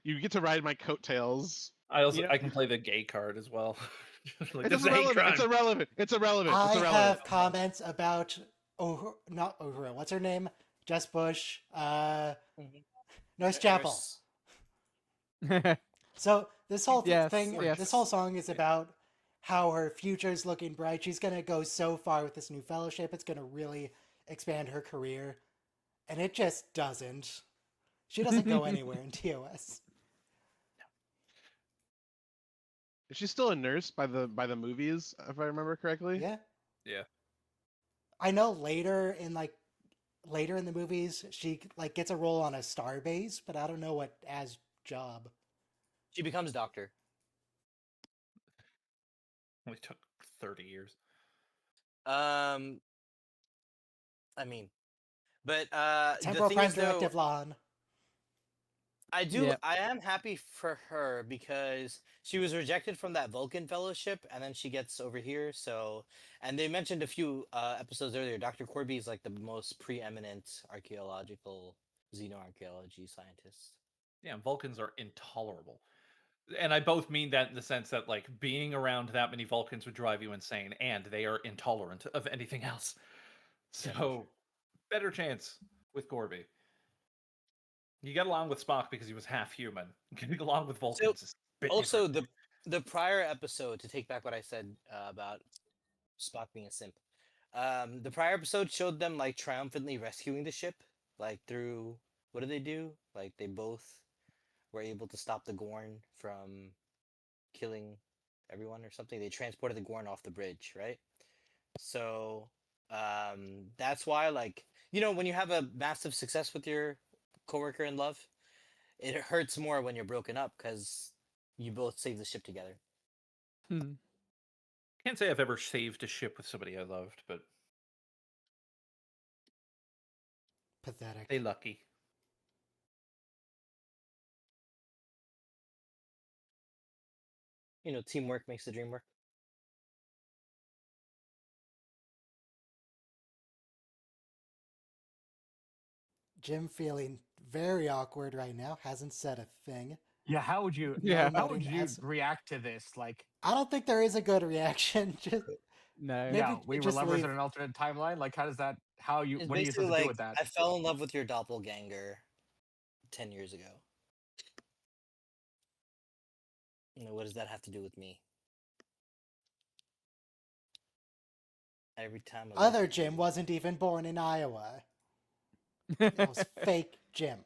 You get to ride my coattails. I can play the gay card as well. Like, this It's is a hate irrelevant. crime. It's irrelevant. It's irrelevant. It's I irrelevant. have comments about not Uhura. What's her name? Jess Bush. Nurse Chapel. So this whole Yes, thing, yes. this whole song is about how her future's looking bright. She's gonna go so far with this new fellowship. It's gonna really expand her career, and it just doesn't. She doesn't go anywhere in TOS. Is she still a nurse by the movies, if I remember correctly? Yeah. Yeah. I know later in the movies she like gets a role on a star base, but I don't know what as job. She becomes doctor. Only took 30 years. I mean, but the Temporal thing Prime is, though, Directive Lon. I do. Yep. I am happy for her because she was rejected from that Vulcan fellowship, and then she gets over here. So, and they mentioned a few episodes earlier. Dr. Corby is like the most preeminent xenoarchaeology scientist. Yeah, Vulcans are intolerable. And I both mean that in the sense that, like, being around that many Vulcans would drive you insane, and they are intolerant of anything else. So, Yeah, for sure. better chance with Gorby. You get along with Spock because he was half human. Getting along with Vulcans is a bit Also, different. the prior episode, to take back what I said about Spock being a simp, the prior episode showed them like triumphantly rescuing the ship, like through what did they do? Like they both were able to stop the Gorn from killing everyone or something. They transported the Gorn off the bridge, right? So that's why, like, you know, when you have a massive success with your coworker in love, it hurts more when you're broken up because you both save the ship together. Can't say I've ever saved a ship with somebody I loved, but Pathetic. they lucky. You know, teamwork makes the dream work. Jim feeling very awkward right now. Hasn't said a thing. Yeah, how would you? Yeah. How would Noting you as- react to this? Like, I don't think there is a good reaction. Just No. Maybe yeah, we were just lovers leave. in an alternate timeline. Like, how does that? How you? It's What are you basically supposed to do like with that? I fell in love with your doppelganger 10 years ago. What does that have to do with me? Every time I look Other at Jim you- wasn't even born in Iowa. It was fake Jim.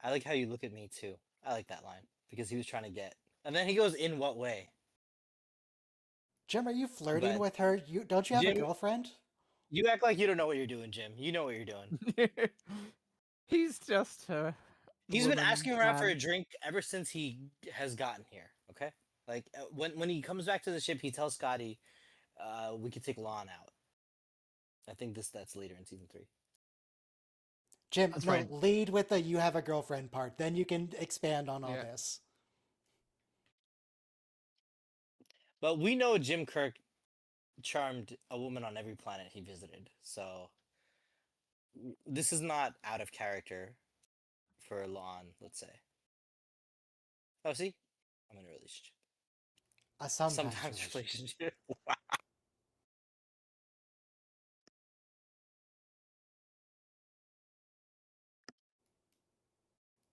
I like how you look at me too. I like that line because he was trying to get. And then he goes, "In what way?" Jim, are you flirting But- with her? Don't you have Jim- a girlfriend? You act like you don't know what you're doing, Jim. You know what you're doing. He's just a He's been woman asking around for a man. drink ever since he has gotten here. Okay, like when he comes back to the ship, he tells Scotty, "We could take Lon out." I think that's later in season 3. Jim, That's no, right. lead with the "you have a girlfriend" part. Then you can expand on all Yeah. this. But we know Jim Kirk charmed a woman on every planet he visited, so this is not out of character for Lon, let's say. Oh, see, I'm in a relationship. A sometimes Sometimes relationship. relationship.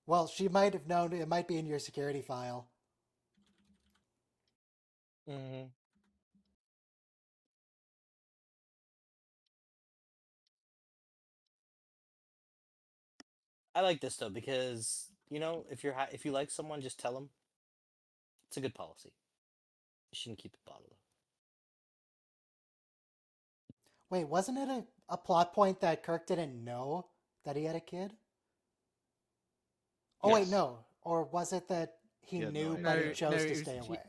Well, she might have known. It might be in your security file. hmm I like this though because if if you like someone, just tell them. It's a good policy. You shouldn't keep it bottled up. Wait, wasn't it a plot point that Kirk didn't know that he had a kid? Oh wait, Yes. no. Or was it that he He had no knew idea. but he No, chose no, to it was- stay she- away?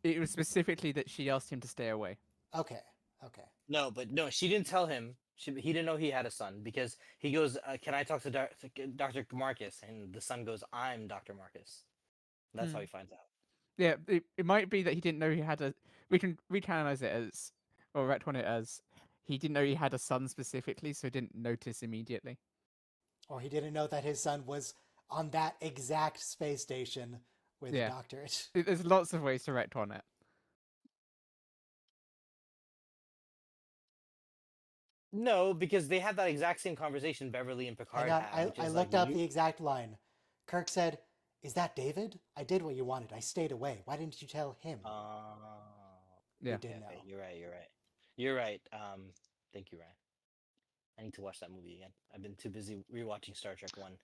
It was specifically that she asked him to stay away. Okay, okay. No, but no, she didn't tell him. He didn't know he had a son because he goes, "Can I talk to Dr. Marcus?" And the son goes, "I'm Dr. Marcus." That's how he finds out. Yeah, it might be that he didn't know he had a. We can recanonize it as, or retcon it as, he didn't know he had a son specifically, so he didn't notice immediately. Or he didn't know that his son was on that exact space station with Yeah. a doctorate. There's lots of ways to retcon it. No, because they had that exact same conversation Beverly and Picard Hang on, had. which I is looked like, up you- the exact line. Kirk said, "Is that David? I did what you wanted. I stayed away. Why didn't you tell him?" Yeah. He did know. Okay, you're right. Thank you, Ryan. I need to watch that movie again. I've been too busy rewatching Star Trek 1.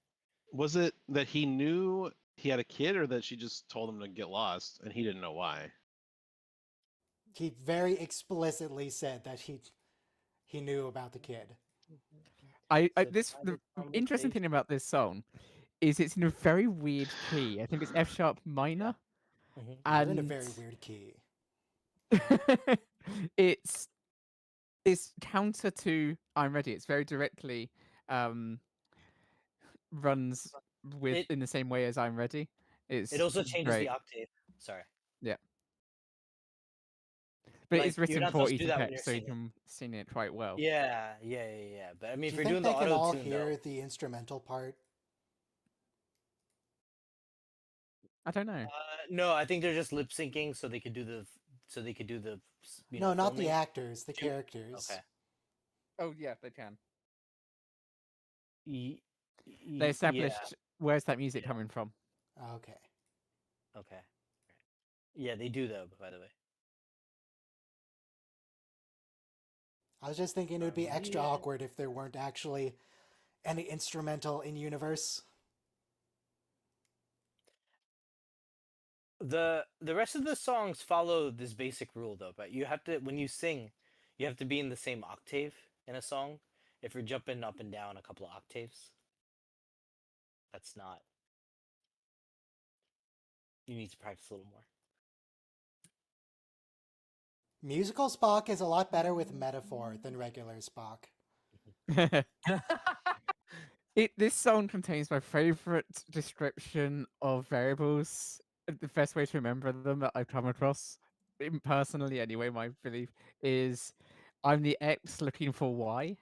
Was it that he knew he had a kid, or that she just told him to get lost and he didn't know why? He very explicitly said that he knew about the kid. The interesting thing about this song is it's in a very weird key. I think it's F sharp minor, Mhm. You're and in a very weird key. it's counter to I'm Ready. It's very directly runs with in the same way as I'm Ready. It also changes great. the octave. Sorry. But like, it's you're written not for supposed to do easy that when text, you're so you singing. can sing it quite well. Yeah. But I mean, Do if you you're doing think the they can all auto tune, hear though, the instrumental part? I don't know. no, I think they're just lip syncing so they could do the No, not the filming. actors, the Too- characters. Okay. Oh yeah, they can. Ye- They yeah, established where's that music coming from. Okay. Okay. Yeah, they do though. By the way. I was just thinking it would be extra Yeah. awkward if there weren't actually any instrumental in universe. The rest of the songs follow this basic rule though, but you have to when you sing, you have to be in the same octave in a song. If you're jumping up and down a couple of octaves, that's not. You need to practice a little more. Musical Spock is a lot better with metaphor than regular Spock. This song contains my favorite description of variables. The best way to remember them that I've come across, personally anyway, my belief is I'm the X looking for Y.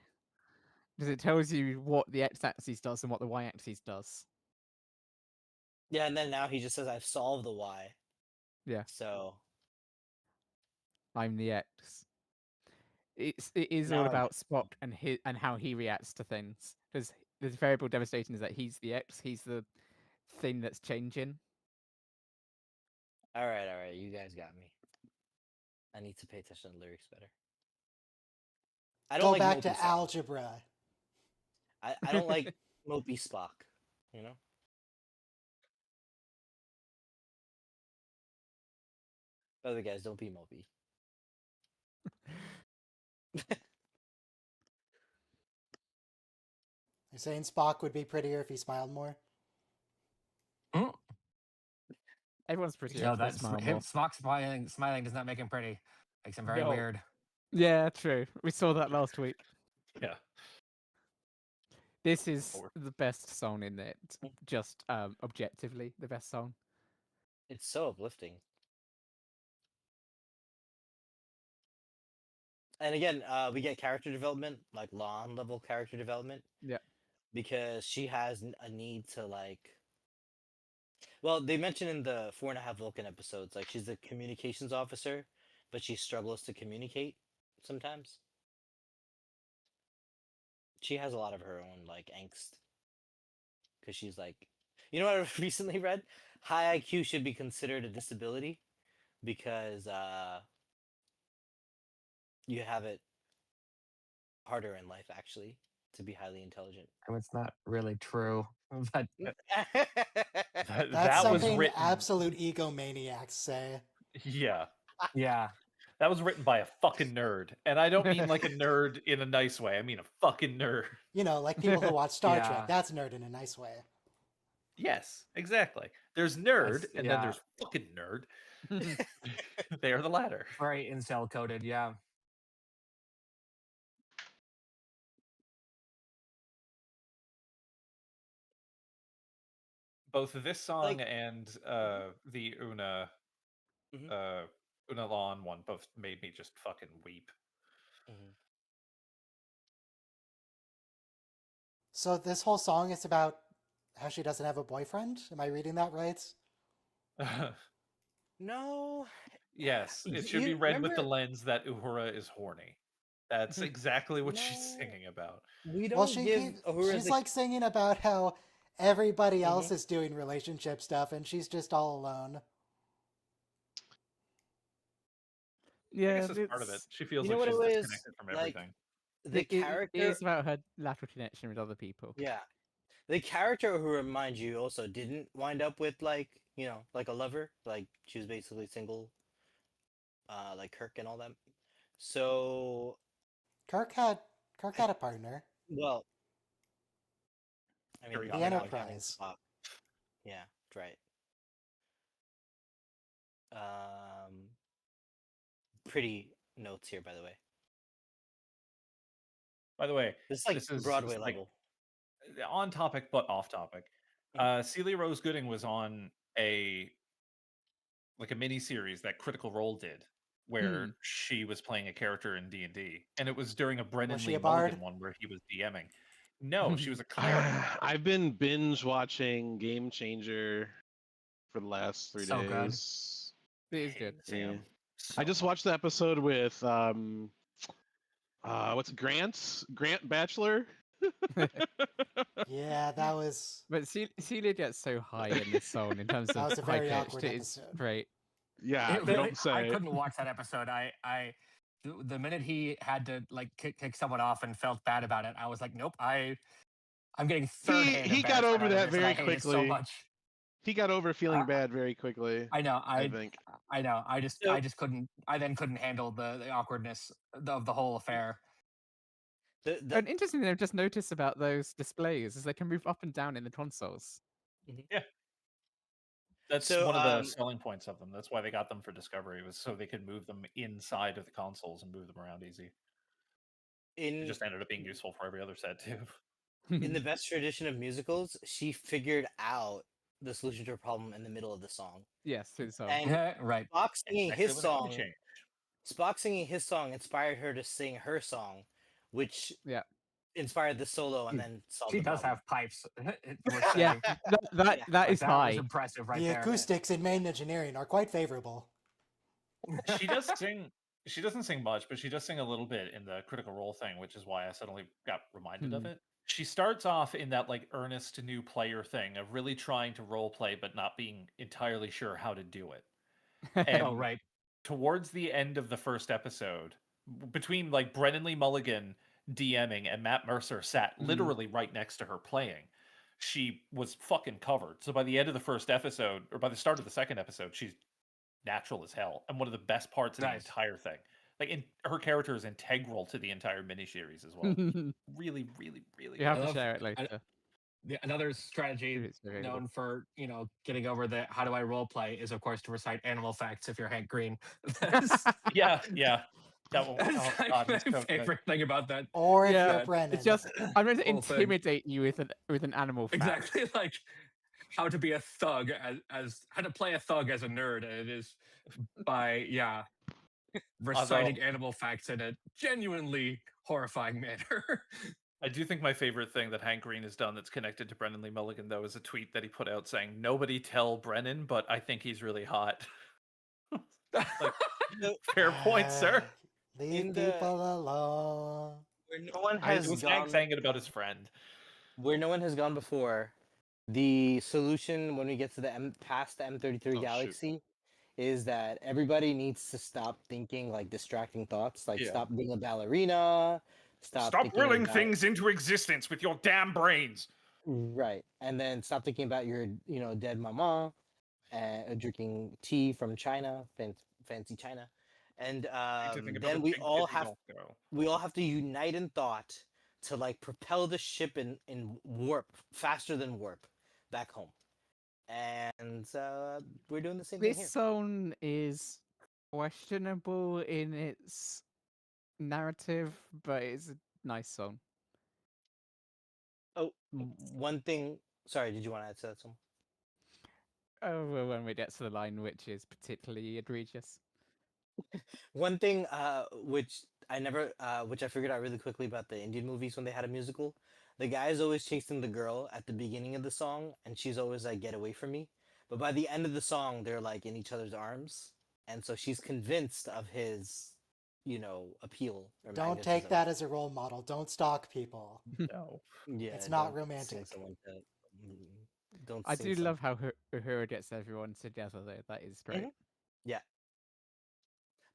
Because it tells you what the x-axis does and what the y-axis does. Yeah, and then now he just says, "I've solved the Y." Yeah. So I'm the X. It is now all I about get. Spock and how he reacts to things. Because the variable devastation is that he's the X. He's the thing that's changing. All right, you guys got me. I need to pay attention to the lyrics better. I don't Go like back mopey to Spock. algebra. I don't like mopey Spock. You know. By the way, guys, don't be mopey. You're saying Spock would be prettier if he smiled more? Mm. Everyone's pretty. No, if they that's smile him. more. Spock smiling does not make him pretty. Makes him very No. weird. Yeah, true. We saw that last week. Yeah. This is Or- the best song in it. Just objectively, the best song. It's so uplifting. And again, we get character development, like Lon level character development. Yeah. Because she has a need to like. Well, they mentioned in the 4.5 Vulcan episodes, like she's the communications officer, but she struggles to communicate sometimes. She has a lot of her own like angst. Because she's like, you know what I recently read? High IQ should be considered a disability because you have it harder in life actually to be highly intelligent. I mean, it's not really true, but That's that was something written. absolute egomaniacs say. Yeah. yeah, That was written by a fucking nerd. And I don't mean like a nerd in a nice way. I mean a fucking nerd. You know, like people who watch Star Yeah. Trek. That's nerd in a nice way. Yes, exactly. There's nerd, That's- and yeah. then there's fucking nerd. They are the latter. very incel coded. Yeah. Both this song Like- and the Una Mhm. Una Lawn one both made me just fucking weep. Mhm. So this whole song is about how she doesn't have a boyfriend? Am I reading that right? No. Yes, Y- it should be you read with the remember- lens that Uhura is horny. That's exactly what she's No. singing about. We Well, don't give Uhura she's the like singing about how everybody else is doing relationship stuff and she's just all alone. I Yeah, guess that's part of it. She feels you know like what she's it is? disconnected from Like, everything. the character. It is about her lateral connection with other people. Yeah. The character who reminds you also didn't wind up with like, you know, like a lover. Like she was basically single. Like Kirk and all that. So Kirk had a partner. well I mean The you're not counting Enterprise. Spock. Yeah, that's right. Pretty notes here by the way. By the way, This is like this is Broadway like, level. on topic but off topic. Celia Rose Gooding was on a mini series that Critical Role did, where she was playing a character in D&D, and it was during a Brendan she Lee a bard? Mulligan one where he was DMing. No, she was a cleric. I've been binge watching Game Changer for the last 3 So good. days. It is good. Yeah. So I just watched the episode with what's it, Grant Bachelor? Yeah, that was But Celia gets so high in this song in terms That of was a high very pitched. awkward It's episode. great. Yeah, It you really- don't say. I couldn't watch that episode. The minute he had to like kick someone off and felt bad about it, I was like, nope. I'm getting third hand. He got embarrassment over out of that this, and I very hate it so quickly. much. He got over feeling bad very quickly. I know. I think. I know. I just So- couldn't. I then couldn't handle the awkwardness of the whole affair. And interesting thing I've just noticed about those displays is they can move up and down in the consoles. That's So, one of the selling points of them. That's why they got them for Discovery, was so they could move them inside of the consoles and move them around easy. It in just ended up being useful for every other set too. in the best tradition of musicals, she figured out the solution to her problem in the middle of the song. Yes, through the song. And Right. Spock singing Actually, his it was a funny song. change. Spock singing his song inspired her to sing her song, which Yeah. inspired the solo and then solved She the does problem. have pipes. Worth Yeah, saying. that Yeah. that is Like, that was high. impressive right the there. acoustics in main engineering are quite favorable. She does sing. She doesn't sing much, but she does sing a little bit in the Critical Role thing, which is why I suddenly got reminded of Hmm. it. She starts off in that like earnest new player thing of really trying to role play, but not being entirely sure how to do it. And Oh, right. towards the end of the first episode, between like Brennan Lee Mulligan DMing and Matt Mercer sat literally right next to her playing, she was fucking covered. So by the end of the first episode, or by the start of the second episode, she's natural as hell and one of the best parts of the Nice. entire thing. Like, her character is integral to the entire miniseries as well. Really, really, really. You have I to love- share it I- later. Another strategy if it's available. known for getting over the how do I role play is of course to recite animal facts if you're Hank Green. That's Yeah. That one. that's Oh, like God, my it's so good. favorite thing about that. Or if Yeah, you're Brennan. It's just I'm going to Whole thing. intimidate you with an animal fact. Exactly like how to be a thug as how to play a thug as a nerd, and it is by reciting animal facts in a genuinely horrifying manner. I do think my favorite thing that Hank Green has done that's connected to Brennan Lee Mulligan, though, is a tweet that he put out saying, "Nobody tell Brennan, but I think he's really hot." Like, fair point, sir. Leave In the- people alone. Where no one It has was Hank gone, saying it about his friend. where no one has gone before, the solution when we get to the past the M33 Oh, shoot. galaxy is that everybody needs to stop thinking like distracting thoughts, like Yeah. stop being a ballerina, stop thinking willing about- things into existence with your damn brains. right, and then stop thinking about your dead mama and drinking tea from China, fancy China, and then we all have to unite in thought to like propel the ship in warp faster than warp back home, and we're doing the same thing This here. song is questionable in its narrative, but it's a nice song. Oh, one thing. Sorry, did you want to add to that, Tom? Oh, well, when we get to the line, which is particularly egregious. One thing, which I figured out really quickly about the Indian movies when they had a musical, the guy is always chasing the girl at the beginning of the song, and she's always like, "Get away from me." But by the end of the song, they're like in each other's arms, and so she's convinced of his, appeal. Or Don't take magnetism. that as a role model. Don't stalk people. No. Yeah, It's not don't sing romantic. someone to- Don't. I sing do love someone- how Uhura gets everyone together, though. That is great. Mhm. Yeah.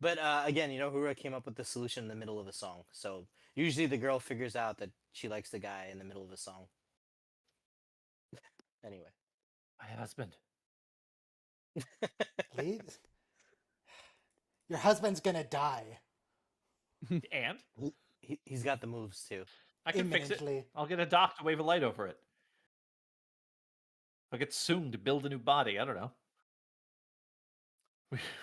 But again, Hura came up with the solution in the middle of a song. So usually the girl figures out that she likes the guy in the middle of a song. Anyway. My husband. Leave. Your husband's gonna die And He's got the moves too. I can fix it. imminently. I'll get a doc to wave a light over it. I'll get Soong to build a new body. I don't know.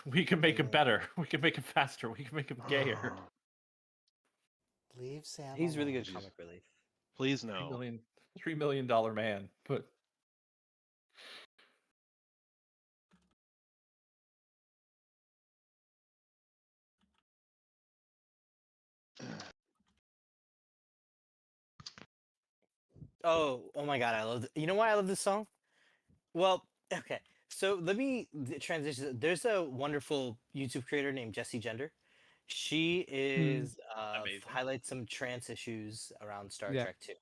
We can make him Yeah. better. We can make him faster. We can make him gayer. Leave Sam. He's really alone. good comic relief. Please $3 no. million, $3 million man. But Oh my god, I love You know why I love this song? Well, okay. So let me transition. There's a wonderful YouTube creator named Jessie Gender. She is Amazing. highlights some trans issues around Star Yeah. Trek too.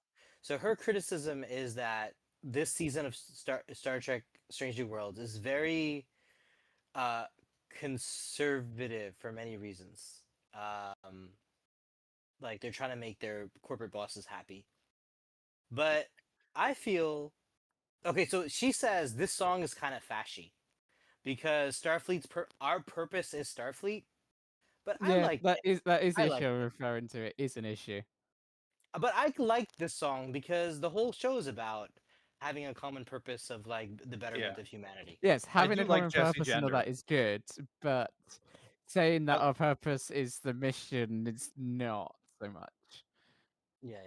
So her criticism is that this season of Star Trek Strange New Worlds is very conservative for many reasons. Like they're trying to make their corporate bosses happy. But I feel okay, so she says this song is kind of fashy because Starfleet's our purpose is Starfleet. But I Yeah, like that is the I issue like I'm referring to. It is an issue. but I like this song because the whole show is about having a common purpose of like the betterment Yeah. of humanity. Yes, having do a like common Jessie purpose and all Gender. that is good, but saying that I- our purpose is the mission is not so much. Yeah.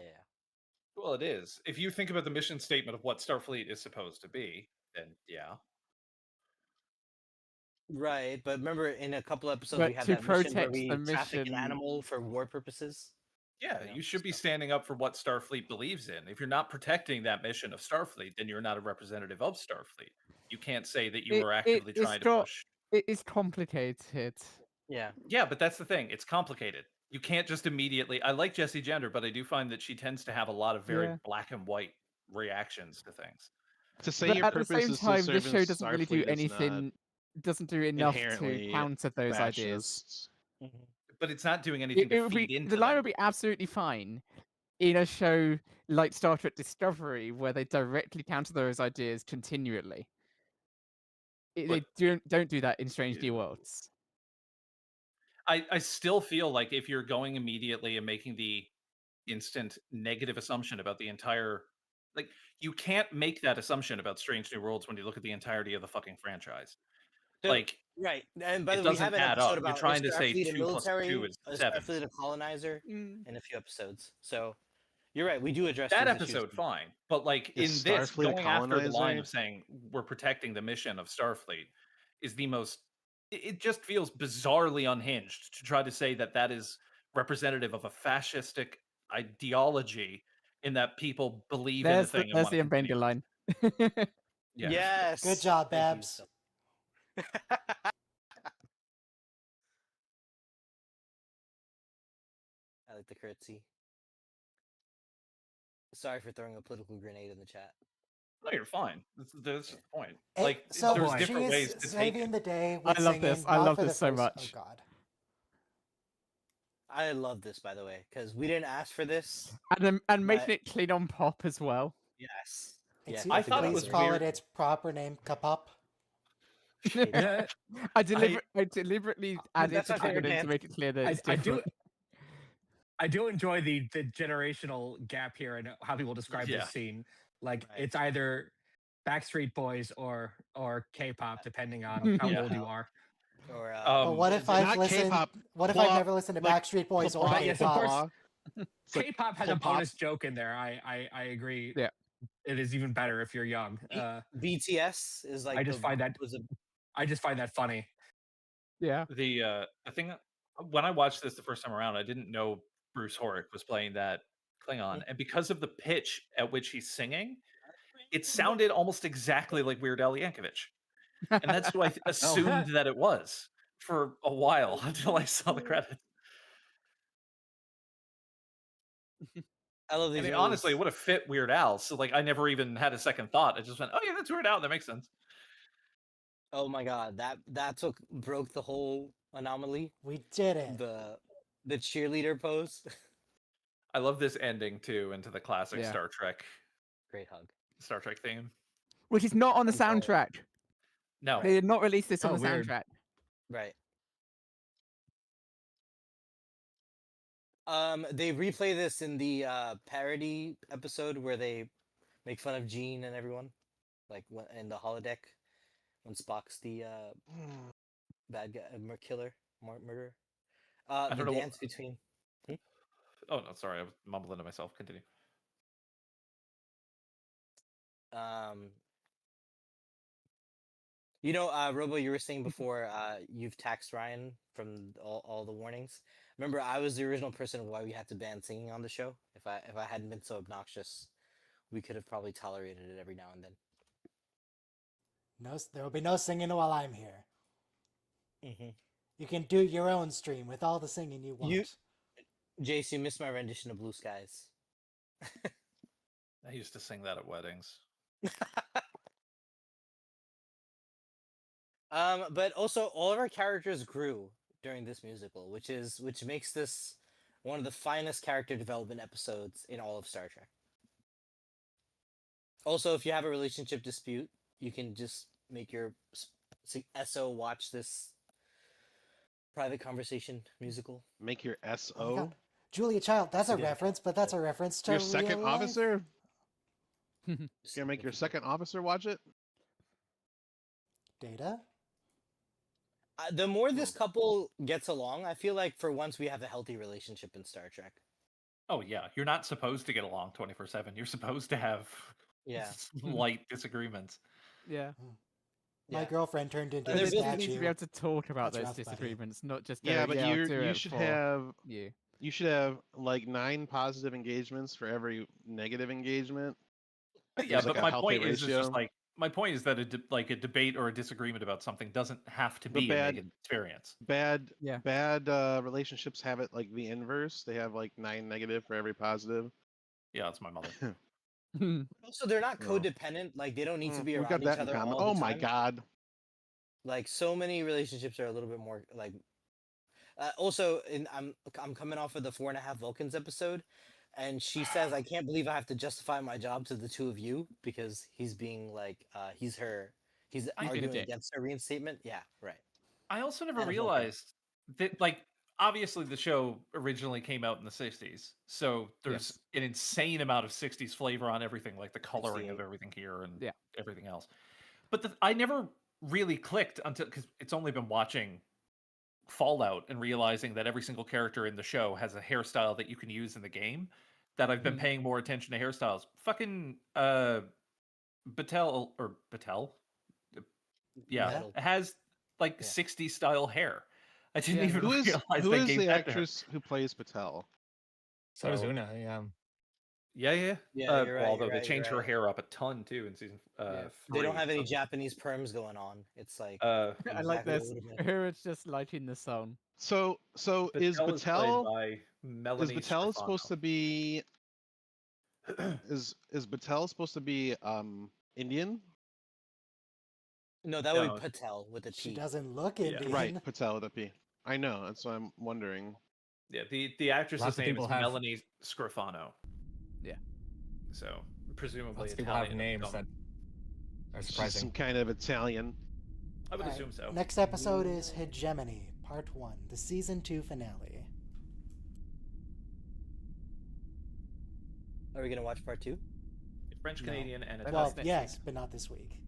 well, it is. If you think about the mission statement of what Starfleet is supposed to be, then yeah. Right, but remember in a couple episodes But we had to that mission where protect we the traffic an mission- animal for war purposes. Yeah, know, you should be stuff. standing up for what Starfleet believes in. If you're not protecting that mission of Starfleet, then you're not a representative of Starfleet. You can't say that you are actively trying to push. It is complicated. Yeah. Yeah, but that's the thing. It's complicated. You can't just immediately. I like Jessie Gender, but I do find that she tends to have a lot of very Yeah. black and white reactions to things. To say But your at the purpose same is to time, serve this in show doesn't really do Starfleet is not anything. Doesn't do enough to inherently counter those ideas. fascist. Mhm. But it's not doing anything It to would feed be into the line them. would be absolutely fine in a show like Star Trek Discovery, where they directly counter those ideas continually. They don't do that in Strange New Worlds. I still feel like if you're going immediately and making the instant negative assumption about the entire, like, you can't make that assumption about Strange New Worlds when you look at the entirety of the fucking franchise. So, Like, right, and by it the way, we have doesn't an add episode up. You're about trying to say Starfleet and 2 plus 2 military, is 7. Starfleet and a colonizer Mm. in a few episodes. So you're right, we do address That these issues. episode, fine. But like in Is this, Starfleet a going after the line colonizer? of saying we're protecting the mission of Starfleet is the most. It just feels bizarrely unhinged to try to say that that is representative of a fascistic ideology in that people believe in the There's thing and there's want the to continue. Mbanga line. Yeah. Yes. Good job, Thank you Babs. so- I like the curtsy. Sorry for throwing a political grenade in the chat. No, you're fine. That's the point. It- Like, so there's Boy. different she's ways to take saving it. the day I with love singing, this. I not love for the this so first- much. Oh god. I love this, by the way, because we didn't ask for this. And making it clean on pop as well. Yes. Excuse- Yeah, I thought it please was call weird. it its proper name, Kapup. Yeah, I deliberately added that's the my favorite acronym to band. make it clear that it's I do. different. I do enjoy the generational gap here and how people describe Yeah. this scene. Like Right. it's either Backstreet Boys or K-pop, depending on how Yeah. old you are. Or But what if I've not listened? K-pop, What if blah, I've never listened to like, Backstreet Boys or blah, But yes, of K-pop? course, It's like K-pop has a pop. bonus joke in there. I agree. Yeah. It is even better if you're young. BTS is like I just find that was a I just find that funny. Yeah. The thing when I watched this the first time around, I didn't know Bruce Horick was playing that Klingon, and because of the pitch at which he's singing, it sounded almost exactly like Weird Al Yankovic, and that's who I assumed that it was for a while until I saw the credits. I love I these. mean, early- honestly, it would have fit Weird Al, so like I never even had a second thought. I just went, "Oh yeah, that's Weird Al. That makes sense." Oh my god, that broke the whole anomaly. We did it. The cheerleader pose. I love this ending too into the classic Yeah. Star Trek theme. Which is not on the I'm sorry. soundtrack. No, They did not release this on Oh, the weird. Right. soundtrack. They replay this in the parody episode where they make fun of Gene and everyone, like in the holodeck when Spock's the bad guy, killer, murderer. I The don't know what- dance between. Oh no, sorry, I was mumbling to myself. Continue. You know, Robo, you were saying before you've taxed Ryan from all the warnings. Remember, I was the original person why we had to ban singing on the show. If I hadn't been so obnoxious, we could have probably tolerated it every now and then. No, there will be no singing while I'm here. Mm-hmm. You can do your own stream with all the singing you want. Jace, you missed my rendition of Blue Skies. I used to sing that at weddings. But also all of our characters grew during this musical, which makes this one of the finest character development episodes in all of Star Trek. Also, if you have a relationship dispute, you can just make your SO watch this private conversation musical. Make your Oh my SO God. Julia Child, that's a Yeah. reference, but that's a reference to your second real life. officer. Just You gonna make if your you- second officer watch it? Data? The more this couple gets along, I feel like for once we have a healthy relationship in Star Trek. Oh yeah, you're not supposed to get along 24/7. You're supposed to have Yeah. light disagreements. Yeah. My Yeah. girlfriend turned into And a they're They both need to be statue. be able to talk about That's those rough, buddy. disagreements, not just Yeah, go, but I'll do you it should for have you. You should have like 9 positive engagements for every negative engagement. Yeah, There's, like, but a my healthy point is, it's ratio. just like my point is that a debate or a disagreement about something doesn't have to But be a negative experience. Bad Yeah. relationships have it like the inverse. They have like 9 negative for every positive. Yeah, that's my mother. Also, they're not Oh. codependent. Like they don't need to be We around got each that in other common. all Oh the my time. god. Like so many relationships are a little bit more like. Also, I'm coming off of the 4.5 Vulcans episode, and she says, "I can't believe I have to justify my job to the two of you because he's being like he's being a arguing dick. against her reinstatement." Yeah, right. I also never And a Vulcan. realized that, like, obviously the show originally came out in the 60s, so there's an insane amount of 60s flavor on everything, like the coloring of 68. everything here and Yeah. everything else. But I never really clicked until, because it's only been watching Fallout and realizing that every single character in the show has a hairstyle that you can use in the game, that I've been paying more attention to hairstyles. Fucking Batel, yeah, Metal. has like Yeah. 60s style hair. I didn't Yeah, even Who realize is they gave the that to her. actress who plays Patel? So is Oh. Una. Yeah. Yeah. Yeah, you're right, Although you're they right, changed you're her right. hair up a ton too in season They don't 3, have any so, Japanese perms going on. It's like I like exactly what this. would have been. Herod's just lighting the song. So is Patel is played Patel by Melanie supposed to be is Patel supposed to be Indian? No, that would be Patel with a She T. doesn't look Yeah. Indian. Right, Patel with a P. I know, that's what I'm wondering. Yeah, the actress's Lots of name people is have- Melanie Scrofano. Yeah. So presumably Lots of people have Italian. names that are She's surprising. some kind of Italian. I would Alright, assume so. Next episode is Hegemony, Part 1, the Season 2 finale. Are we gonna watch part 2? French Canadian and But Well, Italian. next yes, week. but not this week.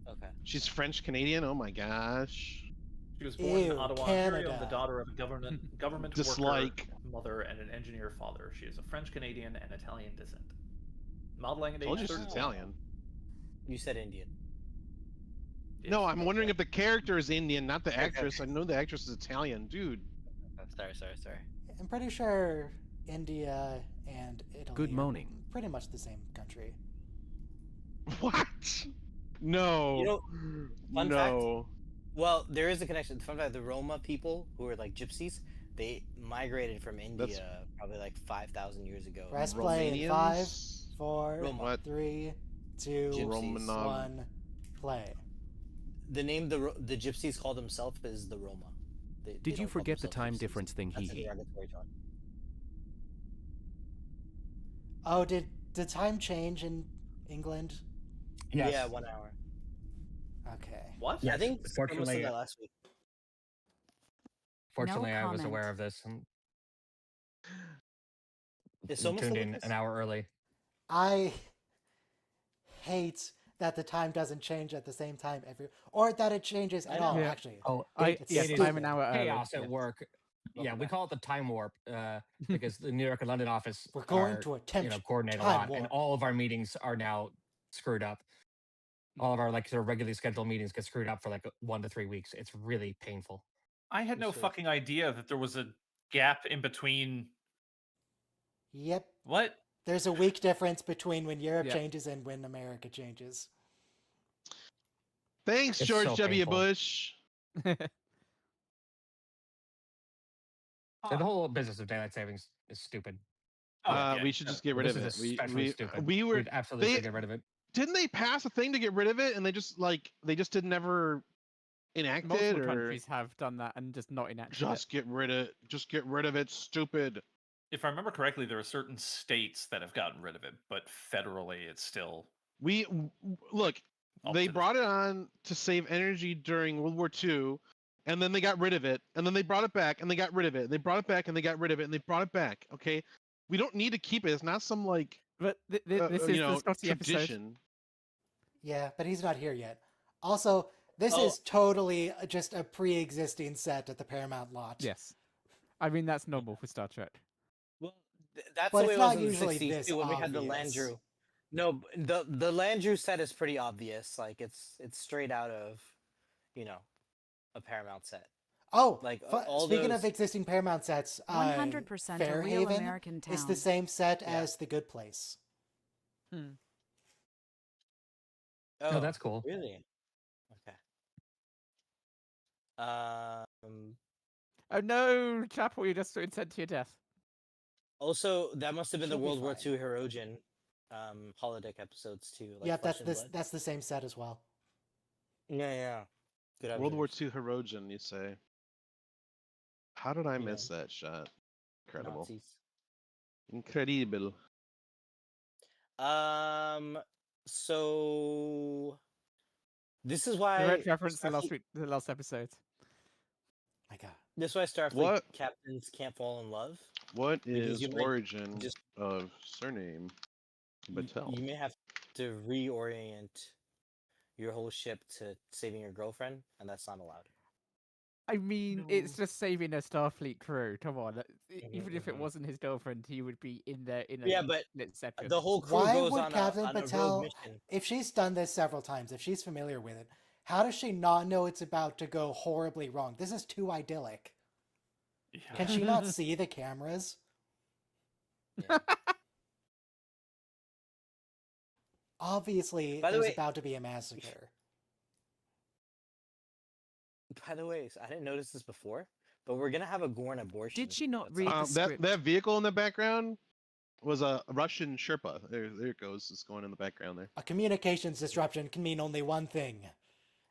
Okay. She's French Canadian. Oh my gosh. She was born in Ew, Ottawa, Ontario, Canada. the daughter of a government Dislike. worker mother and an engineer father. She is of French Canadian and Italian descent. Modeling at Told age you she's 31. Italian. You said Indian. No, Yes. I'm wondering if the character is Indian, not the actress. I know the actress is Italian, dude. Sorry. I'm pretty sure India and Italy Good are morning. pretty much the same country. What? No. You know, fun fact? no. Well, there is a connection. Fun fact: the Roma people, who are like gypsies, they migrated from India probably like 5,000 years ago. Press play in 5, Romanians? 4, Roma. What? 3, 2, Gypsies. 1, play. The name the gypsies call themselves is the Roma. They Did you don't call forget the themselves time gypsies. difference thing, That's a hee hee? derogatory term. Oh, did time change in England? Yes. Yeah, 1 hour. Okay. What? Yeah, I think someone said Fortunately, that last week. fortunately, I was comment. aware of this and Is someone tuned still in with an us? hour early. I hate that the time doesn't change at the same time or that it changes at I know. all, Yeah. actually. Oh, It's it is I'm an hour early. chaos at yeah. work. Yeah, we back. call it the time warp because the New York and London office We're going are, to attempt coordinate a time lot, and warp. all of our meetings are now screwed up. All of our like sort of regularly scheduled meetings get screwed up for like 1 to 3 weeks. It's really painful. I had no Sure. fucking idea that there was a gap in between. Yep. What? There's a week difference between when Europe Yeah. changes and when America changes. Thanks, It's George so W. painful. Bush. The whole business of daylight savings is stupid. Oh, yeah, We should just get rid This of is it. especially stupid. We were We'd absolutely they- should get rid of it. didn't they pass a thing to get rid of it, and they just didn't ever enact it, Multiple or countries have done that and just not enacted just get rid of it. Stupid. If I remember correctly, there are certain states that have gotten rid of it, but federally, it's still. Look. up They to the- brought it on to save energy during World War II, and then they got rid of it, and then they brought it back, and they got rid of it. They brought it back, and they got rid of it, and they brought it back. Okay, we don't need to keep it. It's not some it. But this is the Scotty episode. tradition. Yeah, but he's not here yet. Also, this Oh. is totally just a pre-existing set at the Paramount lot. Yes. I mean, that's normal for Star Trek. Well, that's But the way it's it was not in the usually 60s this too, when we had the obvious. Landrew. No, the Landrew set is pretty obvious. Like it's straight out of, a Paramount set. Oh, Like all speaking of those. existing Paramount sets, 100% a real Fairhaven American town. is the same set Yeah. as The Good Place. Hmm. Oh, that's cool. Really? Okay. Oh no, Chapel, you just sent to your death. Also, that must have been She'll the be World War fine. II Herogen holodeck episodes too. Like Yeah, Flesh and Blood. that's the same set as well. Yeah. Good World War observation. II Herogen, you say? How did I You miss know, that shot? Incredible. Nazis. Incredible. So this is Direct why reference to the last episode. My God. this is why Starfleet What? captains can't fall in love. What Because is you might origin just- of surname Battelle? You may have to reorient your whole ship to saving your girlfriend, and that's not allowed. I mean, it's just saving a Starfleet crew. Come on, even if it mhm. wasn't his girlfriend, he would be in there in a Yeah, but split second. the whole crew Why goes would on Captain a rogue Patel, mission. if she's done this several times, if she's familiar with it, how does she not know it's about to go horribly wrong? This is too idyllic. Can she not see the cameras? Yeah. Obviously, By the there's way- about to be a massacre. By the way, I didn't notice this before, but we're gonna have a Gorn abortion. Did she not That's read all. the script? That vehicle in the background was a Russian Sherpa. There it goes. It's going in the background there. A communications disruption can mean only one thing: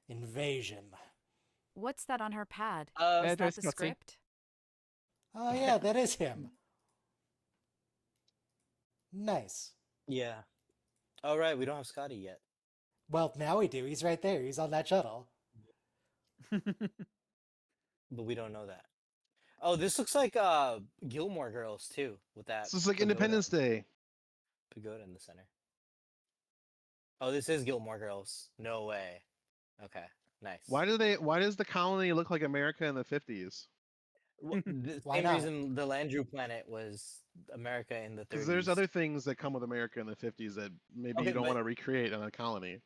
invasion. What's that on her pad? Uh, Is that there's the Scotty. script? Oh yeah, that is him. Nice. Yeah. Oh right, we don't have Scotty yet. Well, now we do. He's right there. He's on that shuttle. But we don't know that. Oh, this looks like Gilmore Girls too, with that. This is like Independence Day. Pagoda in the center. Oh, this is Gilmore Girls. No way. Okay, nice. Why does the colony look like America in the 50s? The Why same not? reason the Landru planet was America in the 30s. Because there's other things that come with America in the 50s that maybe Okay, you don't but- want to recreate on a colony.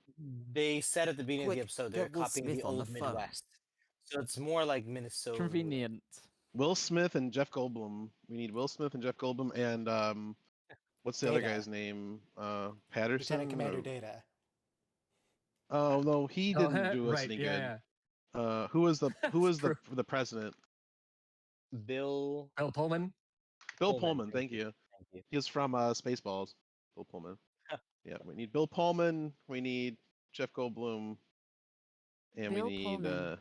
They said at the beginning of the Quick, episode they're get Will copying Smith the on the old phone. Midwest. So it's more like Minnesota. Convenient. Will Smith and Jeff Goldblum. We need Will Smith and Jeff Goldblum and what's the other Data. guy's name? Patterson. Lieutenant Commander or- Data. Oh no, he didn't do us right, any yeah, good. Who was the the president? Bill Bill Pullman. Bill Pullman. Thank you. Thank you. He was from Spaceballs. Bill Pullman. Yeah, we need Bill Pullman. We need Jeff Goldblum, and Bill we need Pullman.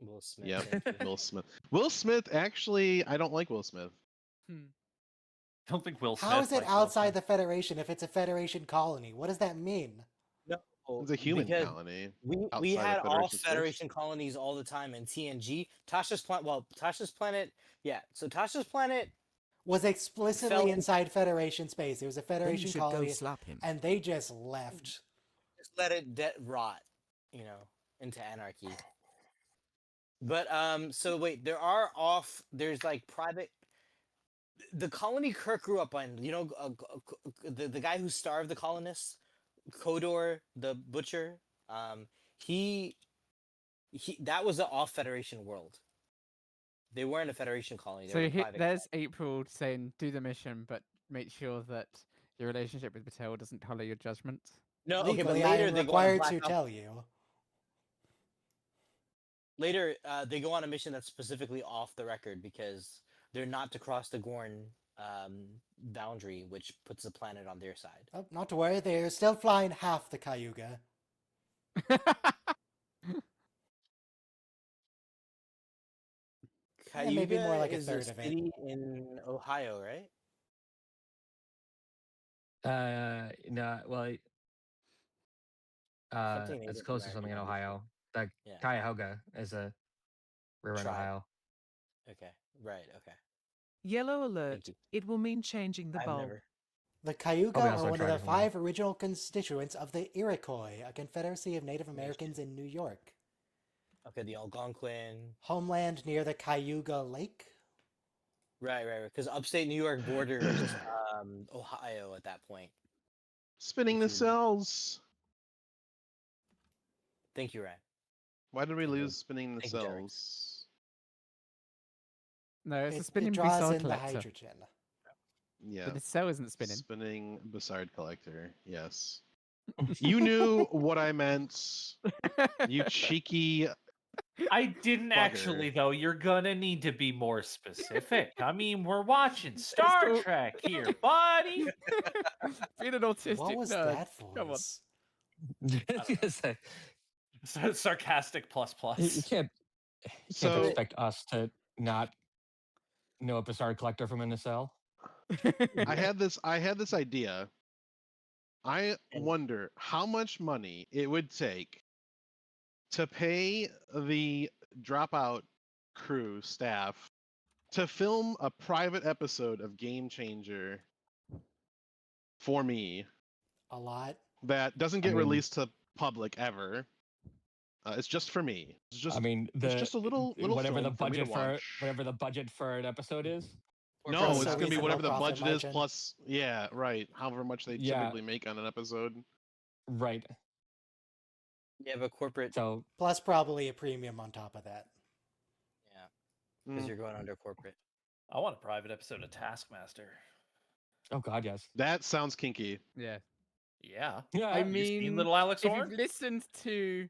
Will Smith. yeah, thank you. Will Smith. Will Smith. Actually, I don't like Will Smith. I don't think Will Smith. How is it likes Will outside Smith. the Federation if it's a Federation colony? What does that mean? No, It's a human because colony. we outside of had all Federation space. Federation colonies all the time in TNG. Tasha's planet. Well, Tasha's planet. Yeah. So Tasha's planet. Was explicitly Fell- inside Federation space. It was a Then you Federation should go colony, slap him. and they just left. Just let it rot, into anarchy. But so wait, there's like private. The colony Kirk grew up on, the guy who starved the colonists, Kodor the butcher. He that was an off Federation world. They weren't a Federation colony. They So were a private there's April saying, do the mission, but make sure that your relationship with Patel doesn't color your judgment. No, okay, but Legally, I later am they go on required Black to Ops. tell you. Later, they go on a mission that's specifically off the record because they're not to cross the Gorn boundary, which puts the planet on their side. Oh, not to worry, they're still flying half the Cayuga. Yeah, maybe more Cayuga like a is third a of it. city in Ohio, right? No, well, Something it's Native close to something in American, Ohio. Like Yeah. Cuyahoga is a river in Tribe. Ohio. Okay, right, okay. Yellow alert. Thank you. It will mean changing the I've bulb. never. The Cayuga Probably also are a one of tribe the of them. 5 original constituents of the Iroquois, a confederacy of Native Americans in New York. Okay, the Algonquin. Homeland near the Cayuga Lake. Right. Because upstate New York borders Ohio at that point. Spinning the If you- cells. Thank you, Ryan. Why did we Thank you. lose spinning the Thank you, Derek. cells? No, it's a It spinning draws Bussard in the collector. hydrogen. Yeah. But the cell isn't spinning. Spinning Bussard collector. Yes. You knew what I meant. You cheeky. I didn't Bugger. actually, though. You're gonna need to be more specific. I mean, we're watching Star still- Trek here, buddy. Being an autistic What was nerd. that Come on. voice? Sarcastic plus plus. You can't So expect us to not know a Bussard collector from in a cell. I had this idea. I wonder how much money it would take to pay the Dropout crew staff to film a private episode of Game Changer for me A lot. that doesn't I get mean- released to public ever. It's just for me. It's just I mean, it's just a little whatever the film for me to budget for watch. whatever the budget for an episode is. Or No, for it's some gonna be reason, whatever the low profit budget is margin. plus yeah, right. However much they Yeah. typically make on an episode. Right. Yeah, but corporate. So Plus probably a premium on top of that. Yeah, because Mm, you're going under corporate. I want a private episode of Taskmaster. oh god, yes. that sounds kinky. Yeah. Yeah. Yeah. I You seen mean, little Alex if Horn? you've listened to,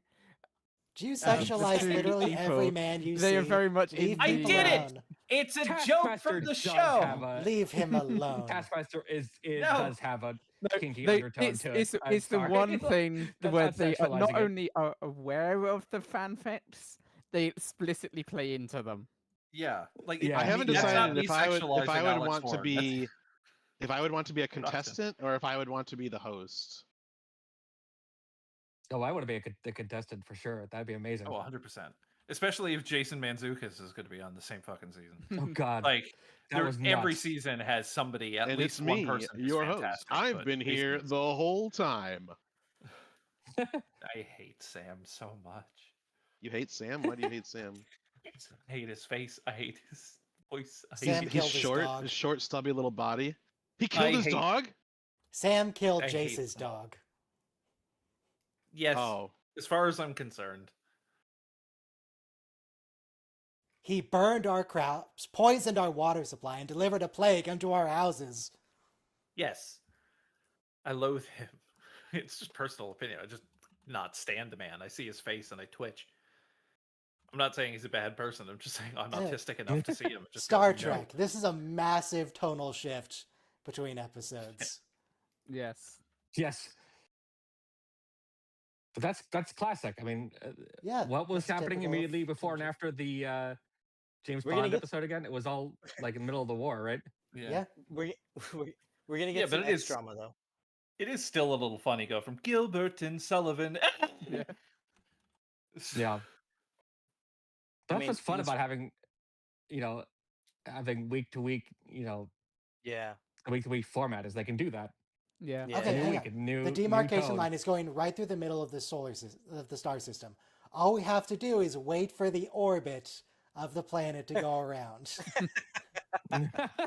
Do you the sexualize two literally every people, man you they see? are very much in Leave I people did it! alone. It's a joke Taskmaster from the does show. have a- Leave him alone. Taskmaster No. does have a No, kinky they, undertone it's, to it's, it. I'm it's the sorry. one thing That's where not they are not sexualizing it. only are aware of the fanfics, they explicitly play into them. Yeah. Like Yeah. I haven't that's not decided me if I would sexualizing Alex want to Horn. be if I would want to be a Production. contestant or if I would want to be the host. Oh, I want to be a contestant for sure. That'd be amazing. Oh, 100%. Especially if Jason Mantzoukas is going to be on the same fucking season. Oh god. Like, That was every nuts. season has somebody, at And least it's one me, person. who's your host. fantastic, I've but been Jason here Mantzoukas- the whole time. I hate Sam so much. You hate Sam? Why do you hate Sam? I hate his face. I hate his voice. I Sam hate killed His his short, dog. his short, stubby little body. He I killed his hate- dog. Sam killed I hate Jace's him. dog. Yes, Oh, as far as I'm concerned. He burned our crops, poisoned our water supply, and delivered a plague unto our houses. Yes. I loathe him. It's just personal opinion. I just not stand the man. I see his face and I twitch. I'm not saying he's a bad person. I'm just saying I'm Yeah. autistic enough to see him. It just Star goes, no. Trek. This is a massive tonal shift between episodes. Yes. Yes. But that's classic. I mean, Yeah. what was that's happening typical of immediately before and Trek. after the James We're gonna Bond get- episode again? It was all like in the middle of the war, right? Yeah. We're we're gonna Yeah, get but some it X is- drama though. It is still a little funny. Go from Gilbert and Sullivan. Yeah. Yeah. That's mean, what's fun it's- about having, having week to week, Yeah. a week to week format is they can do that. Yeah. Yeah. Okay, New hang week, on. new The new demarcation code. line is going right through the middle of the of the star system. All we have to do is wait for the orbit of the planet to go around.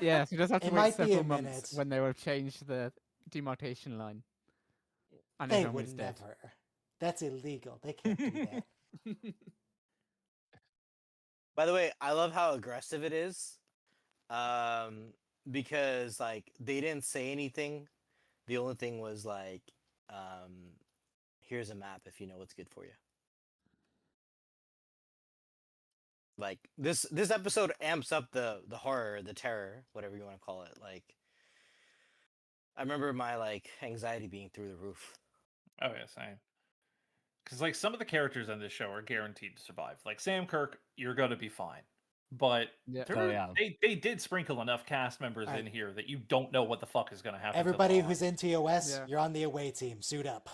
Yeah, so you just have to It wait might be a several months minute. when they will change the demarcation line. And They everyone would is dead. never. That's illegal. They can't do that. By the way, I love how aggressive it is. Because like they didn't say anything. The only thing was like, here's a map if you know what's good for you. Like this episode amps up the horror, the terror, whatever you want to call it. Like I remember my like anxiety being through the roof. Oh yeah, same. Because like some of the characters on this show are guaranteed to survive. Like Sam Kirk, you're gonna be fine. But Yeah. there Oh, were- yeah. they did sprinkle enough cast members Alright. in here that you don't know what the fuck is gonna happen. to Everybody them. who's in TOS, Yeah. you're on the away team. Suit up.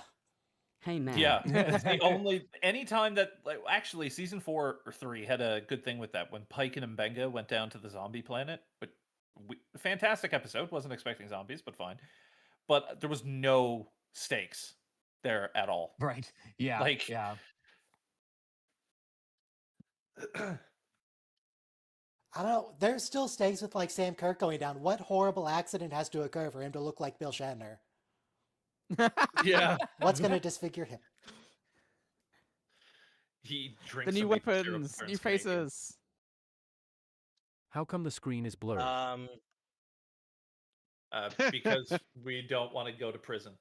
Hey man. Yeah, it's the only anytime that like actually season 4 or 3 had a good thing with that when Pike and Mbenga went down to the zombie planet. But fantastic episode. Wasn't expecting zombies, but fine. But there was no stakes there at all. Right. Yeah. Like- yeah. I don't know. There's still stakes with like Sam Kirk going down. What horrible accident has to occur for him to look like Bill Shatner? Yeah, What's going to disfigure him? he drinks The new some maple syrup and weapons, turns new Canadian. faces. How come the screen is blurred? Because we don't want to go to prison.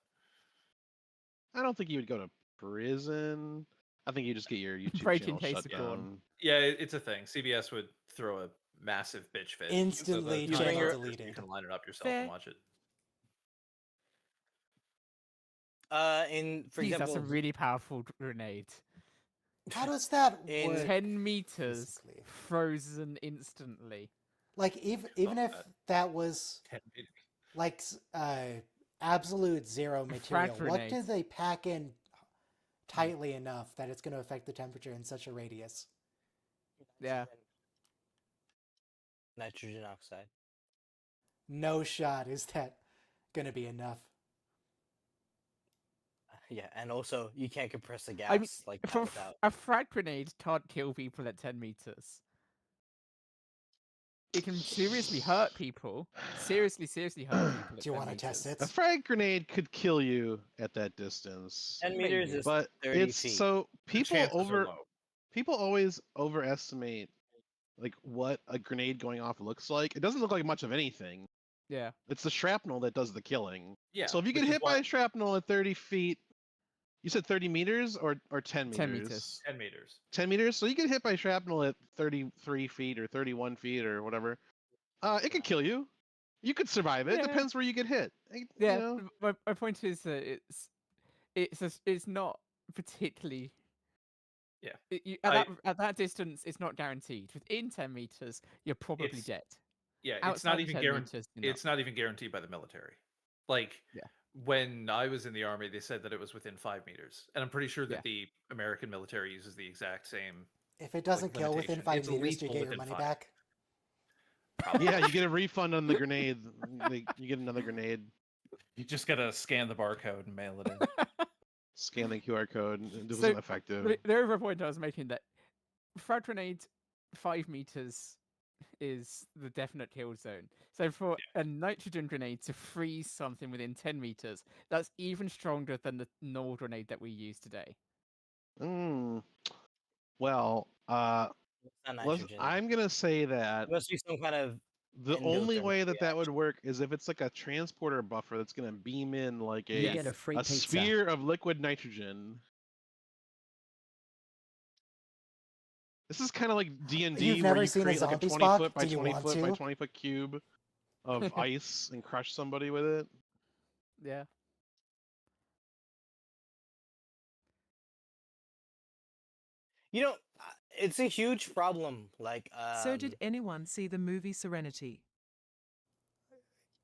I don't think you would go to prison. I think you just get your YouTube Break in channel case shut of Gorn. down. Yeah, it's a thing. CBS would throw a massive bitch fit. Instantly so the channel directors, deleted. You can line it up yourself Fair. and watch it. For Jeez, that's a example, really powerful grenade. How does that In work? 10 meters, physically? frozen instantly. Like even if that was 10 meters. like absolute zero material, what do grenades. they pack in tightly enough that it's going to affect the temperature in such a radius? Yeah. nitrogen oxide. No shot is that going to be enough. Yeah, and also you can't compress the gas I mean, like that for without. a frag grenade can't kill people at 10 meters. It can seriously hurt people. Seriously hurt people. At Do you 10 want to test meters. it? A frag grenade could kill you at that distance. 10 meters Maybe. is But 30 it's feet. so Chances are low. people always overestimate like what a grenade going off looks like. It doesn't look like much of anything. Yeah. It's the shrapnel that does the killing. Yeah. So if you get which is hit why- by shrapnel at 30 feet, you said 30 meters or 10 meters? 10 meters. 10 meters. 10 meters. So you get hit by shrapnel at 33 feet or 31 feet or whatever. It could kill you. You could survive it. Yeah. It depends where you get hit. Yeah. You know? My point is that it's not particularly. Yeah. At that distance, it's not guaranteed. Within 10 meters, you're probably It's- dead. Yeah, it's Outside not of even 10 guaranteed. meters, you're It's not even guaranteed by the military. Like, Yeah. when I was in the army, they said that it was within 5 meters, and I'm pretty sure that Yeah. the American military uses the exact same. If it doesn't kill within limitation. 5 It's meters, do you lethal get your within money 5. back? Yeah, you get a refund on the grenade. You get another grenade. You just gotta scan the barcode and mail it in. Scan the QR code. It So, wasn't effective. The other point I was making that frag grenade 5 meters is the definite kill zone. So for a nitrogen grenade to freeze something within 10 meters, that's even stronger than the normal grenade that we use today. Well, It's not nitrogen. I'm gonna say that It must be some kind of the only endothermic way that would work is if it's like a transporter buffer that's gonna beam in like You get a free a pizza. sphere of liquid nitrogen. This is kind of like D&D You've where never you seen a create like a zombie 20 Spock? foot by Do you 20 want foot by to? 20 foot cube of ice and crush somebody with it. Yeah. You know, it's a huge problem. Like, So did anyone see the movie Serenity?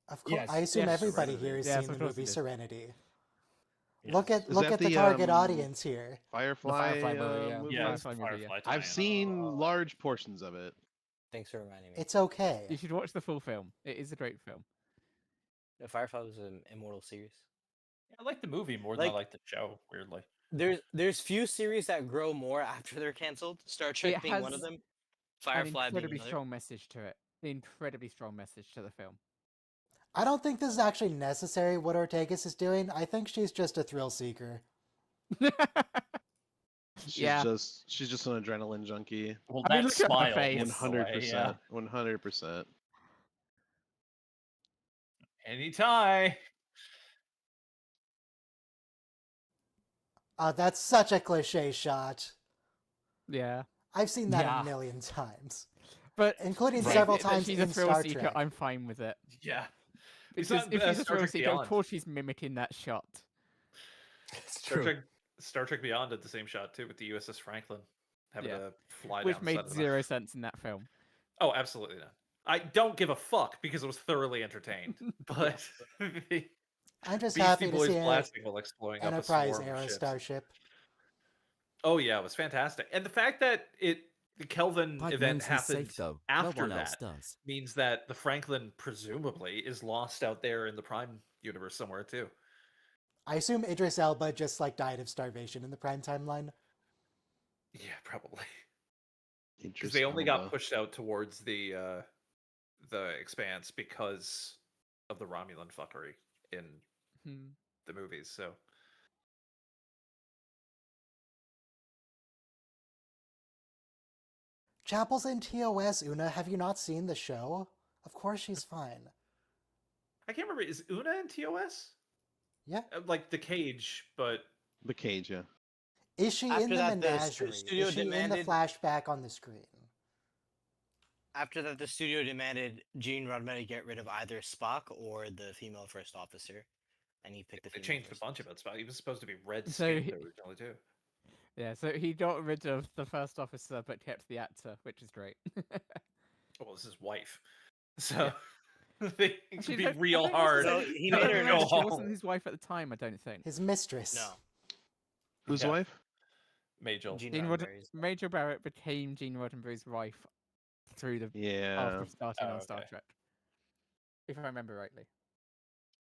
Of course, Yes, I assume yes, everybody Serenity. here has Yes, seen of the course movie they did. Serenity. Yes. Look at Is look that at the the, target audience here. Firefly, Firefly movie, yeah. movie? Yeah, it's Firefly movie, yeah. Firefly I've tie-in. seen large portions of it. Thanks for reminding me. It's okay. You should watch the full film. It is a great film. The Firefly was an immortal series. I like the movie more than I Like- like the show. Weirdly. There's few series that grow more after they're canceled. Star Trek It being one of has them. An Firefly being incredibly another. strong message to it. Incredibly strong message to the film. I don't think this is actually necessary what Ortegas is doing. I think she's just a thrill seeker. Yeah. She's just an adrenaline junkie. Well, I mean, that look at her smile. face. gives it away, 100%. 100%. Any tie. That's such a cliche shot. Yeah. I've seen that Yeah. a million times, But including Right. several that times she's a in thrill Star seeker, Trek. I'm fine with it. Yeah. Because not, if she's a Star thrill Trek seeker, of Beyond. course she's mimicking that shot. Star Trek Beyond did the same shot too with the USS Franklin having Yeah. to fly Which down the made side of the zero sense in that film. Oh, absolutely not. I don't give a fuck because it was thoroughly entertained. But the I'm just Beastie happy to Boys see an blasting while exploding up a Enterprise swarm of era ships. starship. Oh yeah, it was fantastic. And the fact that the Kelvin Pike event knows he's happened safe, though. after no one else that does. means that the Franklin presumably is lost out there in the Prime universe somewhere too. I assume Idris Elba just like died of starvation in the Prime timeline. Yeah, probably. Because Idris they only Elba. got pushed out towards the Expanse because of the Romulan fuckery in Hmm. the movies. So Chapel's in TOS, Una. Have you not seen the show? Of course she's fine. I can't remember. Is Una in TOS? Yeah. Like the cage, but The cage, yeah. Is she After in the that, the menagerie? studio Is she in the demanded- flashback on the screen? After that, the studio demanded Gene Roddenberry get rid of either Spock or the female first officer, and he picked the they female. changed a first bunch officer. about Spock. He was supposed to be red So skinned he- originally too. Yeah, so he got rid of the first officer but kept the actor, which is great. Well, it's his wife, so it Actually, could be I don't real think hard. No, he I made don't her remember, no she home. wasn't his wife at the time, I don't think. His mistress. No, Whose Yeah. wife? Majel. Gene Gene Roddenberry's. Major Barrett became Gene Roddenberry's wife through the Yeah. after starting Oh, on Star okay. Trek, if I remember rightly.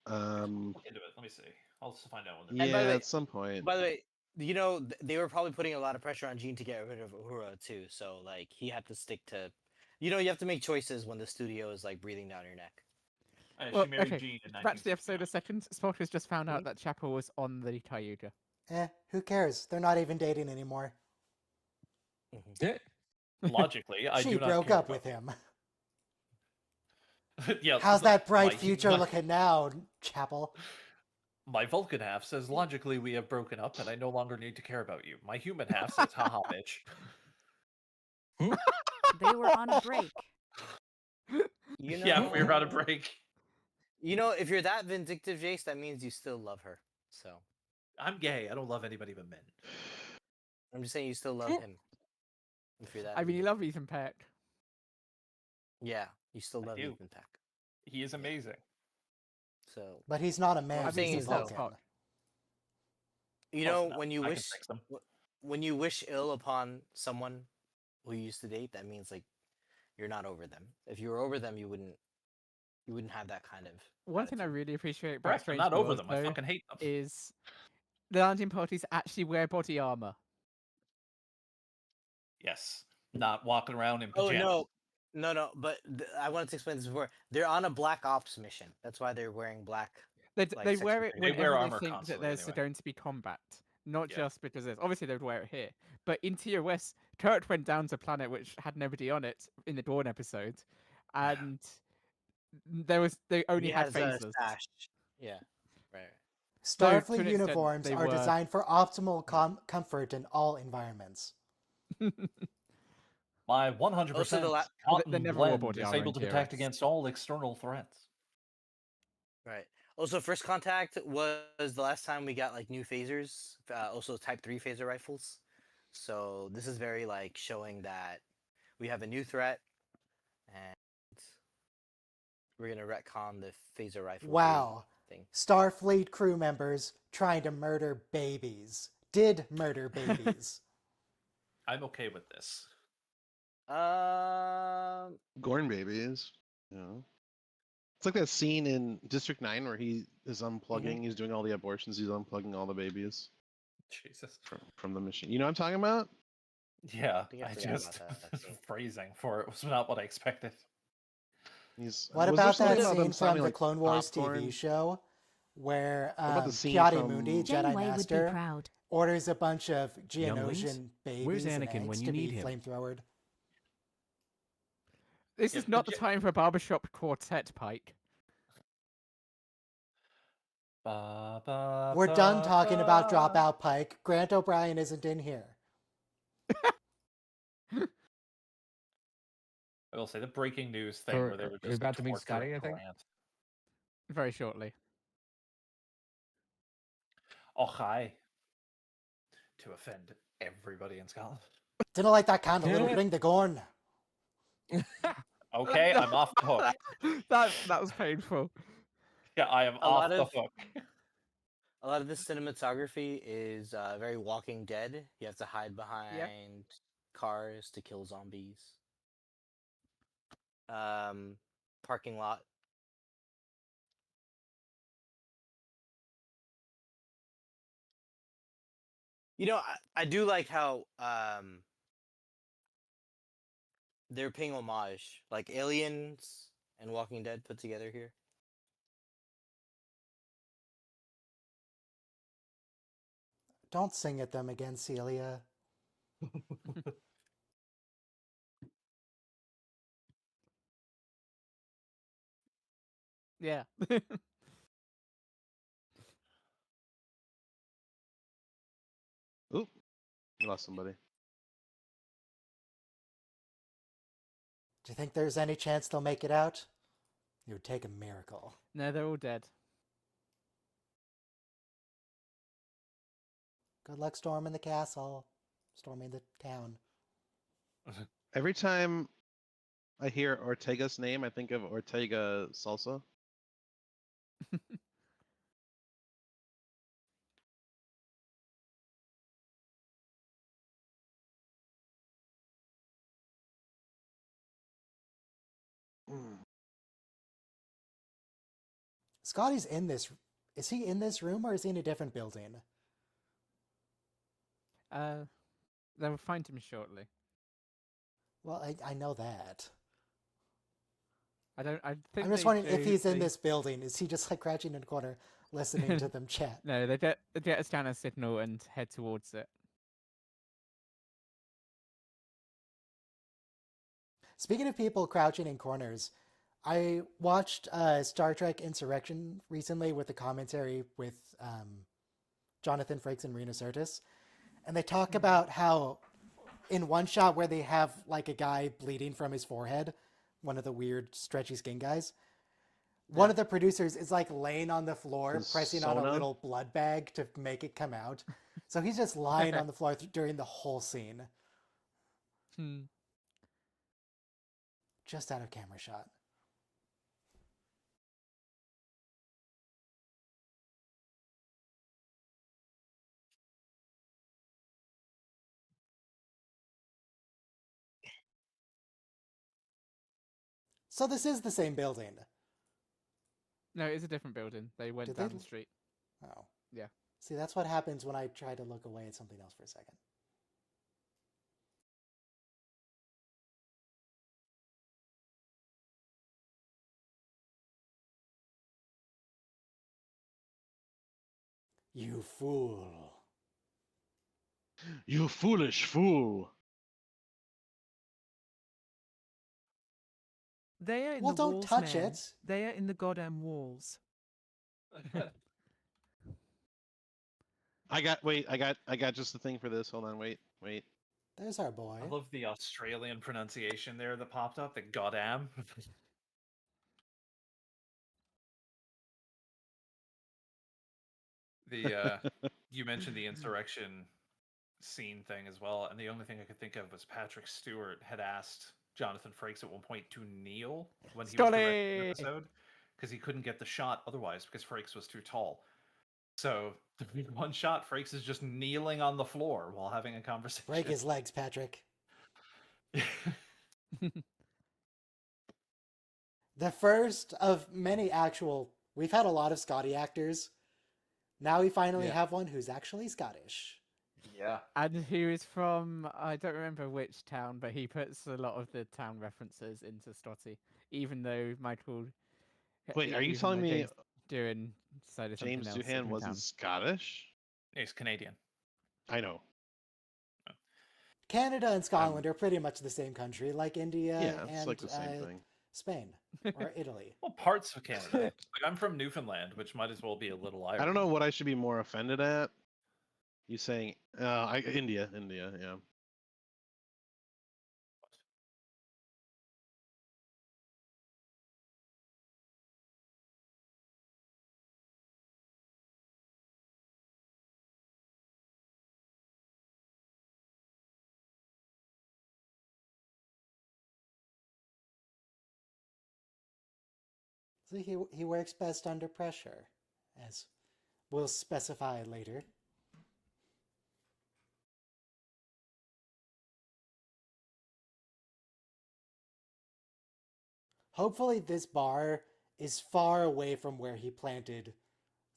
Look into it. Let me see. I'll just find out when. by the Yeah, way- at some point. By the way, they were probably putting a lot of pressure on Gene to get rid of Uhura too. So like he had to stick to, you have to make choices when the studio is like breathing down your neck. Well, she married okay, Gene in back to the episode a 1969. second. Spock has just found out that Chapel was on the Tayuga. Who cares? They're not even dating anymore. Yeah. Logically, I She do not broke care up about with him. Yeah. How's that bright my- future my- looking now, Chapel? My Vulcan half says logically we have broken up, and I no longer need to care about you. My human half says, haha, bitch. They were on a break. Yeah, we were on a break. If you're that vindictive, Jace, that means you still love her. So I'm gay. I don't love anybody but men. I'm just saying you still love him. If you're that. I mean, you vindictive. love Ethan Peck. Yeah, you still I love do. Ethan Peck. He is amazing. So But he's not a man. I'm He's saying a is that Vulcan. you Close know enough. when you I can wish fix them. when you wish ill upon someone who you used to date, that means like you're not over them. If you were over them, you wouldn't have that kind of. One thing I attitude. really appreciate about Correct. I'm Strange not over Worlds, them. I though, fucking hate them. is the landing parties actually wear body armor. Yes. Not walking around in Oh pajamas. no! But I wanted to explain this before. They're on a black ops mission. That's why they're wearing black. They Like they sex wear it appeal. They wear whenever armor they think that constantly there's anyway. going to be combat, not Yeah. just because there's. Obviously, they would wear it here, but in TOS, Kurt went down to a planet which had nobody on it in the Dawn episode, and they only He had has a phasers. stash. Yeah. Right. So, to an Starfleet extent, uniforms they are were- designed for optimal comfort in all environments. My 100% Also, the la- cotton they never wore blend body is armor able in to protect TOS. against all external threats. Right. Also, First Contact was the last time we got like new phasers. Also, Type 3 phaser rifles. So this is very like showing that we have a new threat, and we're gonna retcon the phaser rifle. Wow. Thing. Starfleet crew members trying to murder babies. Did murder babies. I'm okay with this. Gorn babies. It's like that scene in District 9 where he is unplugging, he's doing all the abortions, he's unplugging all the babies Jesus. from the machine. You know what I'm talking about? Yeah, think I I forgot just about that scene. phrasing for it was not what I expected. What was there about something that about them scene from sounding the like Clone Wars popcorn? TV show where about the scene Piatti from- Mundi, Jedi Janeway would be Master, proud. orders a bunch of Younglings, Geonosian babies where's and Anakin when eggs you to be need him? flamethrowered? This Yeah, is not but the Ja- time for a barbershop quartet, Pike. We're done talking about Dropout Pike. Grant O'Brien isn't in here. I will say the breaking news thing Or- where they were we're just about to meet torturing Scotty, I think? Grant. Very shortly. Oh, hi. To offend everybody in Scotland. Didn't like that candle. It'll bring the Gorn. Okay, I'm off the hook. that was painful. Yeah, I am A off lot the of- hook. A lot of the cinematography is very Walking Dead. You have to hide behind cars to kill zombies. Parking lot. I do like how they're paying homage, like Aliens and Walking Dead put together here. Don't sing at them again, Celia. Yeah. Oop, we lost somebody. Do you think there's any chance they'll make it out? It would take a miracle. No, they're all dead. Good luck storming the castle, storming the town. Every time I hear Ortega's name, I think of Ortega salsa. Scotty's in this. Is he in this room or is he in a different building? They'll find him shortly. Well, I know that. I think I'm just wondering if he's in this building. Is he just like crouching in a corner listening to them chat? No, they get a scanner signal and head towards it. Speaking of people crouching in corners, I watched Star Trek Insurrection recently with the commentary with Jonathan Frakes and Marina Sirtis. And they talk about how in one shot where they have like a guy bleeding from his forehead, one of the weird stretchy skin guys, one of the producers is like laying on the floor, His pressing on a Sona? little blood bag to make it come out. So he's just lying on the floor during the whole scene. Just out of camera shot. So this is the same building. No, it's a different building. They went Did down they- the street. Oh. Yeah. See, that's what happens when I try to look away at something else for a second. You fool. You foolish fool. They are in Well, the don't walls, touch man. it. They are in the goddamn walls. I got just the thing for this. Hold on, wait. There's our boy. I love the Australian pronunciation there that popped up. The goddamn. You mentioned the insurrection scene thing as well, and the only thing I could think of was Patrick Stewart had asked Jonathan Frakes at one point to kneel when he was directing the episode because he couldn't get the shot otherwise because Frakes was too tall. So the one shot, Frakes is just kneeling on the floor while having a conversation. Break his legs, Patrick. The first of many actual... We've had a lot of Scotty actors. Now we finally have one who's actually Scottish. Yeah. And who is from, I don't remember which town, but he puts a lot of the town references into Stotty, even though Michael... Wait, are you even telling though me James Doohan decided something James else, Doohan different wasn't town. Scottish? He's Canadian. I know. Canada and Scotland are pretty much the same country, like India Yeah, it's and like the same thing. Spain or Italy. Well, parts of Canada. Like, I'm from Newfoundland, which might as well be a little Irish. I don't know what I should be more offended at. You saying India, yeah. So he works best under pressure, as we'll specify later. Hopefully this bar is far away from where he planted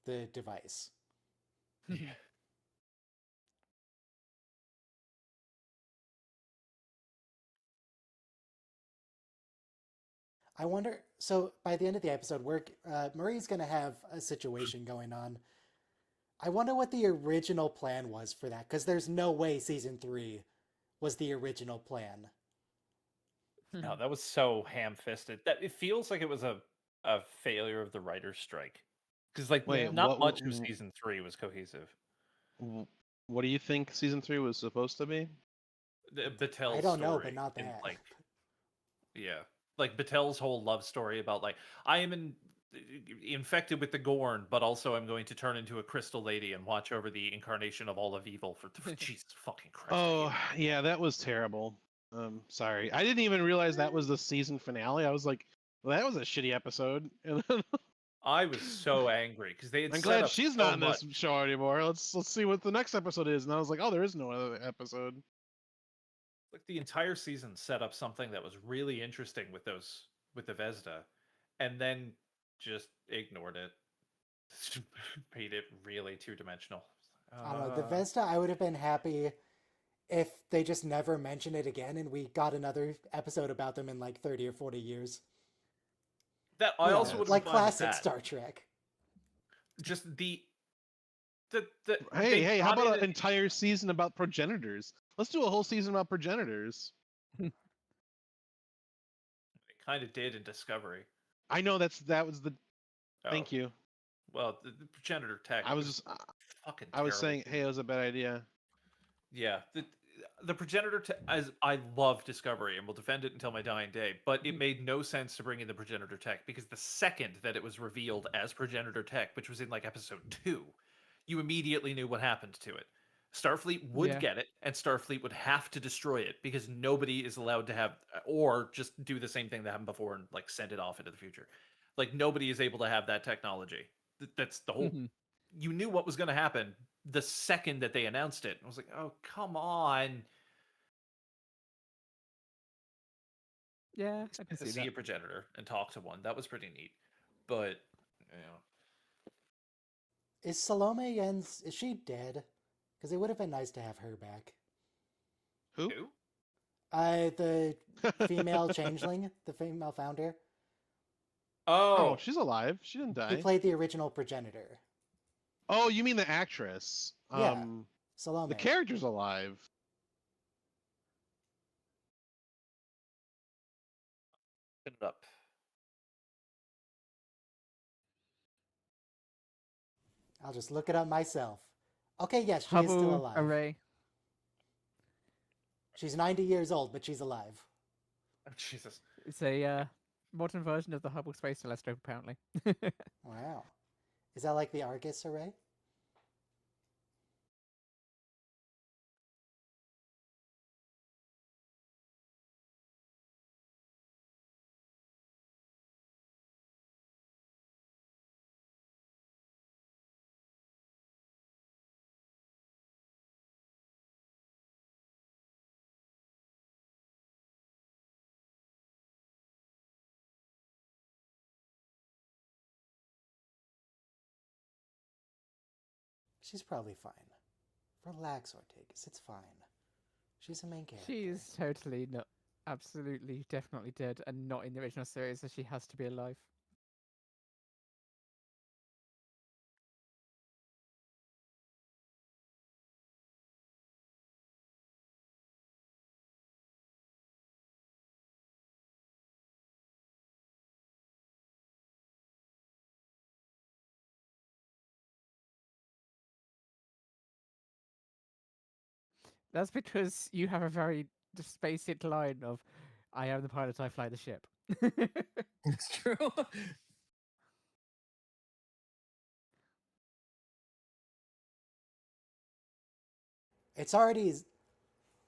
the device. I wonder, so by the end of the episode, Murray's going to have a situation going on. I wonder what the original plan was for that, because there's no way season 3 was the original plan. No, that was so ham-fisted. That it feels like it was a a failure of the writer's strike. Because like Wait, not what? much of season 3 was cohesive. What do you think season 3 was supposed to be? Batel's I don't know, story but not and, that. like, yeah, like Batel's whole love story about like I am infected with the Gorn, but also I'm going to turn into a crystal lady and watch over the incarnation of all of evil for Jesus fucking Christ. Oh, yeah, that was terrible. Sorry, I didn't even realize that was the season finale. I was like, well, that was a shitty episode. And then I was so angry because they had I'm set glad up she's so not in much. this show anymore. Let's see what the next episode is. And I was like, oh, there is no other episode. Like the entire season set up something that was really interesting with the Vesda, and then just ignored it. Made it really two-dimensional. I don't know. The Vesta, I would have been happy if they just never mentioned it again and we got another episode about them in like 30 or 40 years. That I You also know, would like have fine with classic that. Star Trek. Just the Hey, how brought about in an entire season about progenitors? Let's do a whole season about progenitors. They kind of did in Discovery. I know that was the. Oh, Thank you. Well, the progenitor tech. I was fucking. I was terrible. saying, hey, it was a bad idea. Yeah, the progenitor tech. As I love Discovery and will defend it until my dying day, but it made no sense to bring in the progenitor tech because the second that it was revealed as progenitor tech, which was in like episode 2, you immediately knew what happened to it. Starfleet would get it, and Starfleet would have to destroy it because nobody is allowed to have, or just do the same thing that happened before and like send it off into the future. Like nobody is able to have that technology. That's the whole. You knew what was going to happen the second that they announced it. I was like, oh come on. Yeah, I can To see see that. a progenitor and talk to one, that was pretty neat. But you know. Is Salome Jens, is she dead? Because it would have been nice to have her back. Who? The female changeling, the female founder. Oh, she's alive. She didn't die. Who played the original progenitor. Oh, you mean the actress? Yeah, Salome. The character's alive. Put it up. I'll just look it up myself. Okay, yes, she Hubble is still alive. array. She's 90 years old, but she's alive. Oh, Jesus. It's a modern version of the Hubble Space Telescope, apparently. Wow. Is that like the Argus array? She's probably fine. Relax, Ortegas. It's fine. She's a main character. She is totally not, absolutely, definitely dead and not in the original series, so she has to be alive. That's because you have a very basic line of, I am the pilot, I fly the ship. It's true. It's already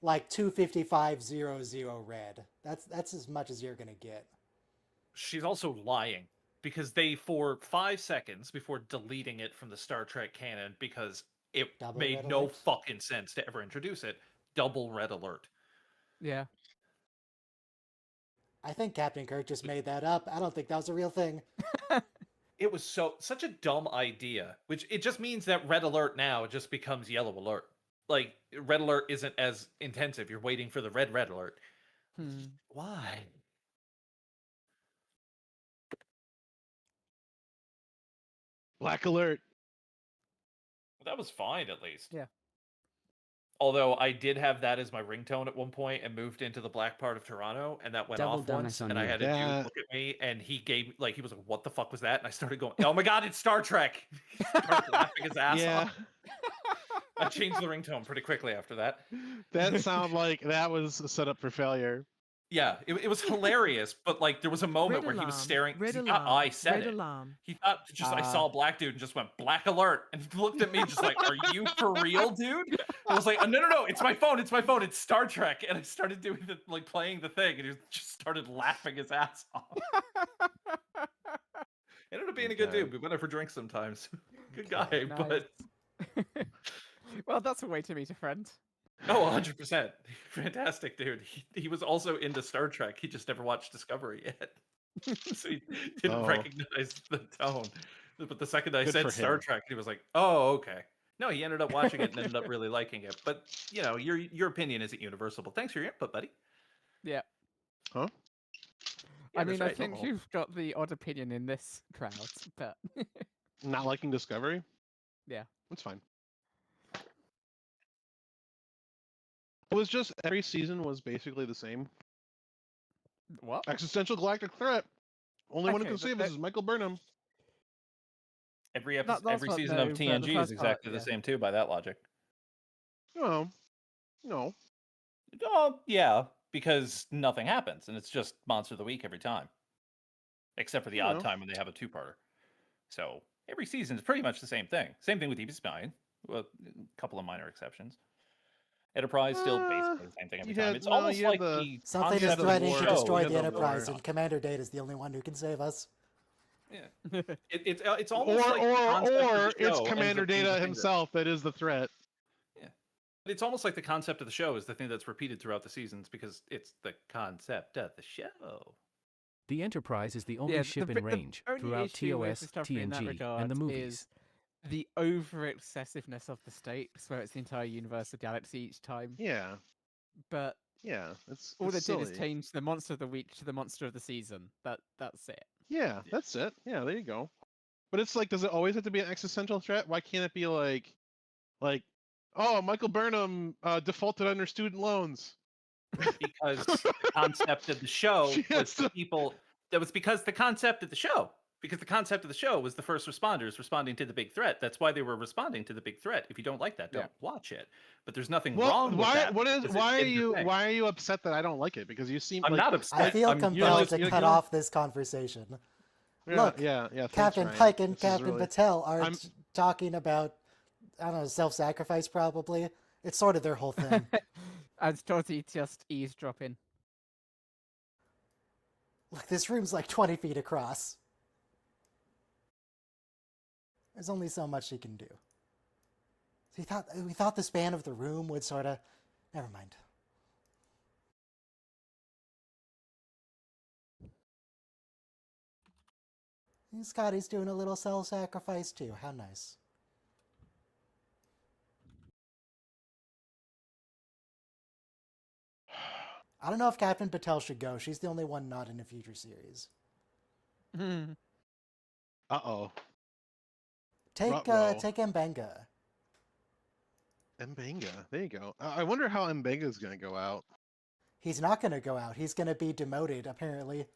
like 25500 red. That's as much as you're gonna get. She's also lying because they, for 5 seconds before deleting it from the Star Trek canon, because it Double made red no alert? fucking sense to ever introduce it, double red alert. Yeah. I think Captain Kirk just made that up. I don't think that was a real thing. It was such a dumb idea, which it just means that red alert now just becomes yellow alert. Like red alert isn't as intensive. You're waiting for the red alert. Why? Black alert. That was fine, at least. Yeah. Although I did have that as my ringtone at one point and moved into the black part of Toronto, and that went Double off down once, on and I you. had a dude Yeah. look at me, and he was like, "What the fuck was that?" And I started going, "Oh my god, it's Star Trek!" He started laughing his ass Yeah. off. I changed the ringtone pretty quickly after that. That sounded like that was a setup for failure. Yeah, it was hilarious, but like there was a moment Red where he was alarm, staring. red He alarm, thought I said red it. alarm. He thought I saw a black dude and just went black alert, and he looked at me just like, "Are you for real, dude?" I was like, "Oh, no, it's my phone, it's Star Trek." And I started doing playing the thing, and he just started laughing his ass off. Ended up being a good Okay. dude. We went out for drinks sometimes. Good guy, Nice. but Well, that's a way to meet a friend. oh, 100%, fantastic dude. He was also into Star Trek. He just never watched Discovery yet, so he didn't Oh. recognize the tone. But the second I Good said for Star him. Trek, he was like, "Oh, okay." No, he ended up watching it and ended up really liking it. But you know, your opinion isn't universal. But thanks for your input, buddy. Yeah. Huh? Yeah, I mean, that's I right. think Uh-oh. you've got the odd opinion in this crowd, but Not liking Discovery? Yeah. That's fine. It was just every season was basically the same. what? Existential galactic threat. Only one who Okay, can but save us is Michael Burnham. Every That- episode, that's every what- season no, of but the TNG is first part, exactly the yeah. same too. By that logic. No. No. Oh yeah, because nothing happens, and it's just Monster of the Week every time, except for the odd No. time when they have a two-parter. So every season is pretty much the same thing. Same thing with Deep Space Nine, with a couple of minor exceptions. Enterprise still basically the same thing every you time. had- It's no, almost you had like the- the Something concept is of the threatening to show destroy is the the Enterprise, lore. and Commander Data is the only one who can save us. Yeah. It's almost like the Or concept of the it's show ends Commander up being the Data thing that- himself that is the threat. Yeah. But it's almost like the concept of the show is the thing that's repeated throughout the seasons because it's the concept of the show. The Enterprise is the only Yeah, ship in the range only throughout issue with TOS, Discovery in that TNG, regard and the movies. is the over excessiveness of the stakes, where it's the entire universe of galaxy each time. Yeah. But Yeah. It's all they it's did is silly. change the monster of the week to the monster of the season. That's it. Yeah, that's it. Yeah, there you go. But it's like, does it always have to be an existential threat? Why can't it be like, oh, Michael Burnham defaulted under student loans? Because the concept of the show She has was the to- people. That was because the concept of the show. Because the concept of the show was the first responders responding to the big threat. That's why they were responding to the big threat. If you don't like that, don't watch it. But there's nothing wrong with why? that. What is? because it Why are did the you? thing. Why are you upset that I don't like it? Because you seem. I'm like, not upset. I feel I'm compelled just- to cut off this conversation. Yeah, Look, yeah. Thanks, Captain Ryan. Pike and This is Captain really- Patel are I'm- talking about, I don't know, self-sacrifice probably. It's sort of their whole thing. And Toddy just eavesdropping. Look, this room's like 20 feet across. There's only so much he can do. So we thought the span of the room would sort of... Never mind. And Scotty's doing a little self-sacrifice too. How nice. I don't know if Captain Patel should go. She's the only one not in a future series. Uh-oh. Take Ruh-roh. take Mbenga. Mbenga. There you go. I wonder how Mbenga's gonna go out. He's not going to go out. He's going to be demoted, apparently.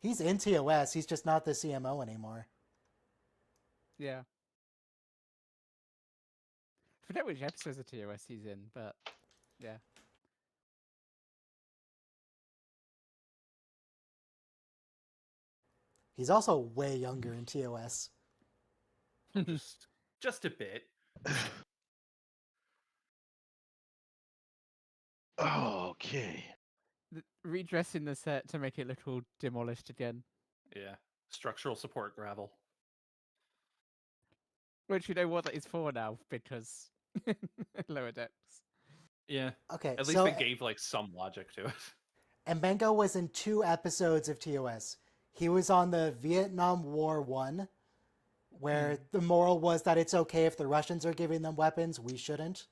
He's in TOS. He's just not the CMO anymore. Yeah. I forget which episodes of TOS he's in, but yeah. He's also way younger in TOS. just a bit. Okay. Redressing the set to make it look all demolished again. Yeah. Structural support gravel. Which we know what that is for now, because lower decks. Yeah. Okay, At least so they gave like some logic to it. Mbenga was in 2 episodes of TOS. He was on the Vietnam War 1, where the moral was that it's okay if the Russians are giving them weapons, we shouldn't.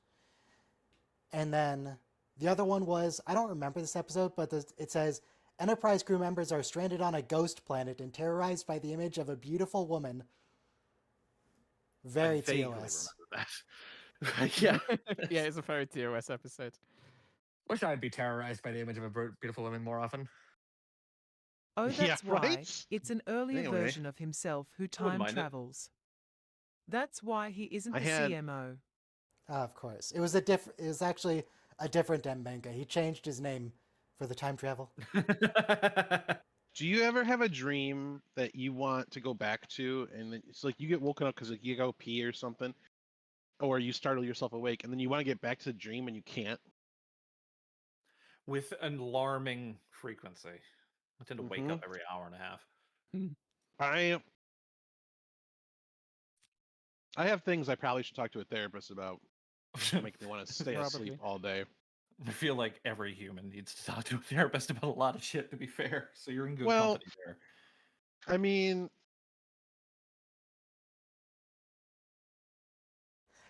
And then the other one was, I don't remember this episode, but it says, Enterprise crew members are stranded on a ghost planet and terrorized by the image of a beautiful woman. Very I vaguely TOS. remember that. Yeah. Yeah, it's a very TOS episode. Wish I'd be terrorized by the image of a beautiful woman more often. Oh, Yeah, that's why. right? It's an earlier Anyway. version of himself who time mind it. travels. That's why he isn't I the had- CMO. Of course. It was actually a different M manga. He changed his name for the time travel. Do you ever have a dream that you want to go back to, and it's like you get woken up because like, you go pee or something, or you startle yourself awake, and then you want to get back to the dream and you can't? With an alarming frequency. I tend to wake up every hour and a half. I have things I probably should talk to a therapist about. Make me want to stay asleep Probably. all day. I feel like every human needs to talk to a therapist about a lot of shit, to be fair. So you're in good Well, company there. I mean,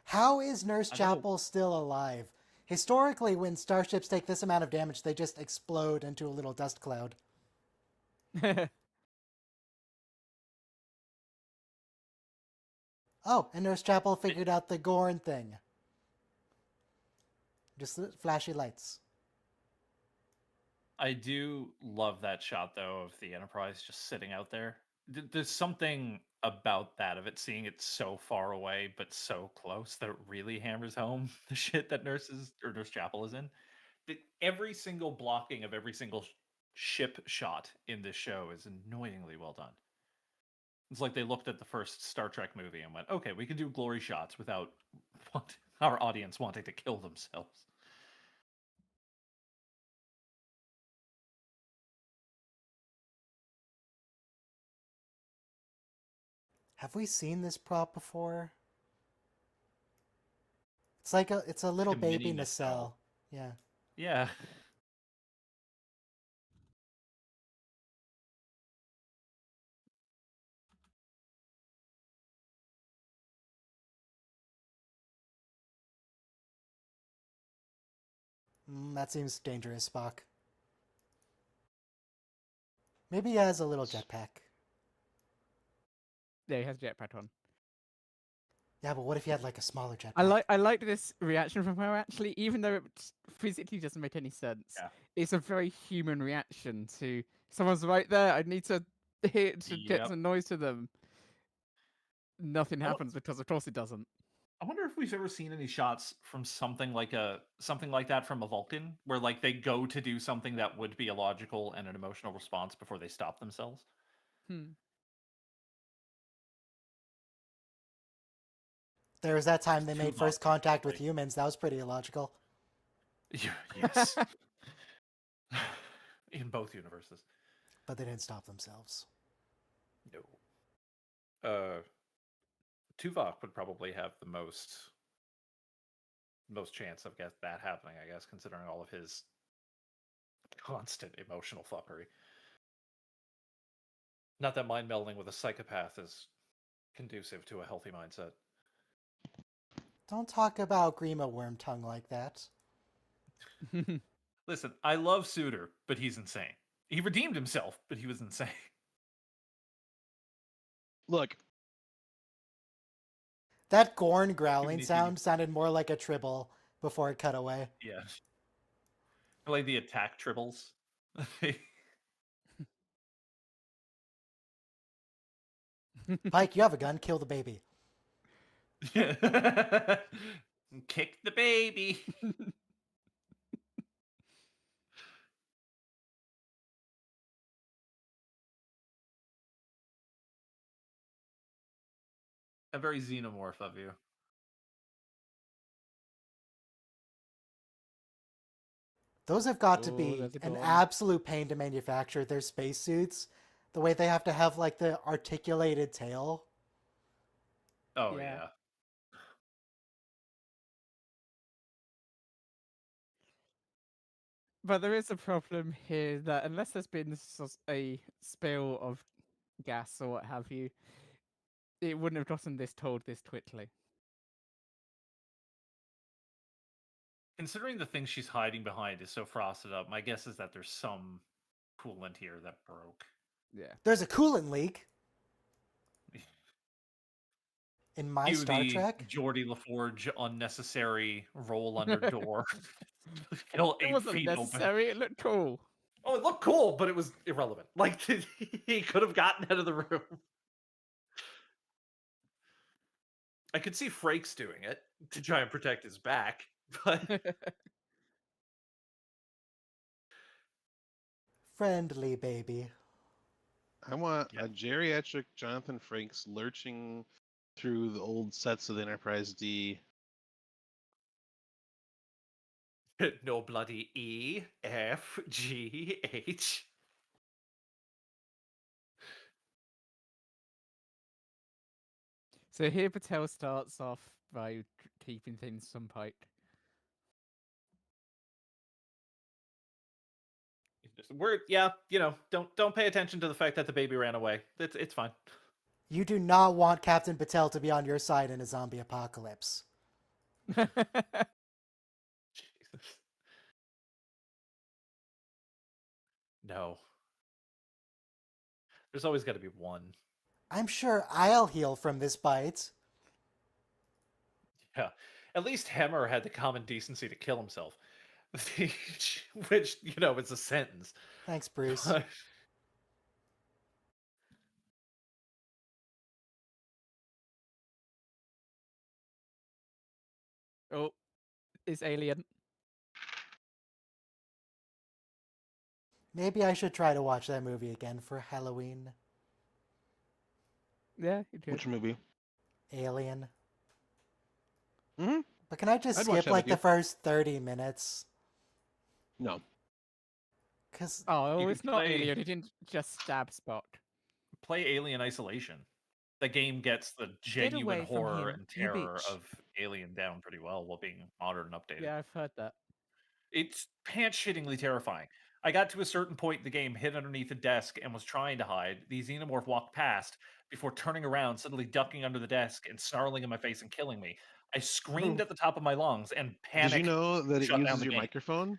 How is Nurse I don't know. Chapel still alive? Historically, when starships take this amount of damage, they just explode into a little dust cloud. Oh, and Nurse Chapel figured out the Gorn thing. Just the flashy lights. I do love that shot, though, of the Enterprise just sitting out there. There's something about that, of it seeing it so far away, but so close, that it really hammers home the shit that Nurse Chapel is in. Every single blocking of every single ship shot in this show is annoyingly well done. It's like they looked at the first Star Trek movie and went, okay, we can do glory shots without our audience wanting to kill themselves. Have we seen this prop before? It's a little A baby mini nacelle. nacelle. Yeah. Yeah. That seems dangerous, Spock. Maybe he has a little jetpack. Yeah, he has a jetpack on. Yeah, but what if he had like a smaller jetpack? I like this reaction from her actually, even though it physically doesn't make any sense. Yeah. It's a very human reaction to someone's right there. I need to hit to get Yep. some noise to them. Nothing Oh. happens because of course it doesn't. I wonder if we've ever seen any shots from something like that from a Vulcan, where like they go to do something that would be a logical and an emotional response before they stop themselves. There was that time they Two made first Vulcans, contact with actually. humans. That was pretty illogical. Yes. In both universes. But they didn't stop themselves. No. Tuvok would probably have the most chance of that happening, I guess, considering all of his constant emotional fuckery. Not that mind melding with a psychopath is conducive to a healthy mindset. Don't talk about Grima Wormtongue like that. Listen, I love Suitor, but he's insane. He redeemed himself, but he was insane. look, That Gorn growling needs to sound sounded more like a tribble before it cut away. Yeah. Like the attack tribbles. Pike, you have a gun. Kill the baby. Kick the baby. A very xenomorph of you. Those have got to Oh, be there's a an Gorn. absolute pain to manufacture. Their spacesuits, the way they have to have like the articulated tail. Oh Yeah. yeah. But there is a problem here that unless there's been a spill of gas or what have you, it wouldn't have gotten this told this quickly. Considering the thing she's hiding behind is so frosted up, my guess is that there's some coolant here that broke. Yeah. There's a coolant leak. In my Cue Star the Trek? Geordie LaForge unnecessary roll under door. Kill It 8 wasn't feet open. necessary. It looked cool. Oh, it looked cool, but it was irrelevant. Like, he could have gotten out of the room. I could see Frakes doing it to try and protect his back, but Friendly baby. I want Yeah. a geriatric Jonathan Frakes lurching through the old sets of the Enterprise D. no bloody E, F, G, H. So here Patel starts off by keeping things some pipe. Yeah, don't pay attention to the fact that the baby ran away. It's fine. You do not want Captain Patel to be on your side in a zombie apocalypse. Jesus. No. There's always got to be one. I'm sure I'll heal from this bite. Yeah. At least Hemmer had the common decency to kill himself. Which, it's a sentence. Thanks, Bruce. But- Oh, it's Alien. Maybe I should try to watch that movie again for Halloween. Yeah, you did. Which movie? Alien. Hmm. But can I just I'd watch skip that like with the you. first 30 minutes? No. Because Oh, You it's could not play- Alien. He didn't just stab Spock. Play Alien Isolation. The game gets the genuine away from horror him, and you terror bitch. of Alien down pretty well while being modern and updated. Yeah, I've heard that. It's pants-shittingly terrifying. I got to a certain point in the game, hid underneath a desk, and was trying to hide. The xenomorph walked past before turning around, suddenly ducking under the desk and snarling in my face and killing me. I screamed at the top of my lungs and panicked. Did you know that it shut down uses the your game. microphone?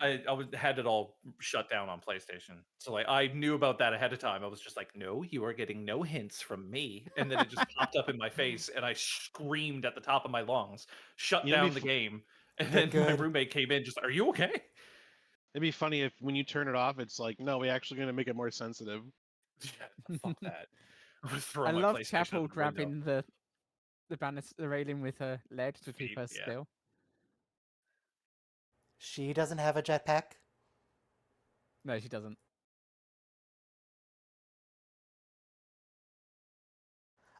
I had it all shut down on PlayStation. So I knew about that ahead of time. I was just like, no, you are getting no hints from me. And then it just popped up in my face and I screamed at the top of my lungs, shut You know, down it'd the be game. And Good, then my good. roommate came in just, are you okay? It'd be funny if when you turn it off, it's like, no, we're actually going to make it more sensitive. Yeah, fuck that. I would throw I my love PlayStation Chapel out the window. grabbing the banister railing with her leg to keep Feet, her yeah. still. she doesn't have a jetpack. No, she doesn't.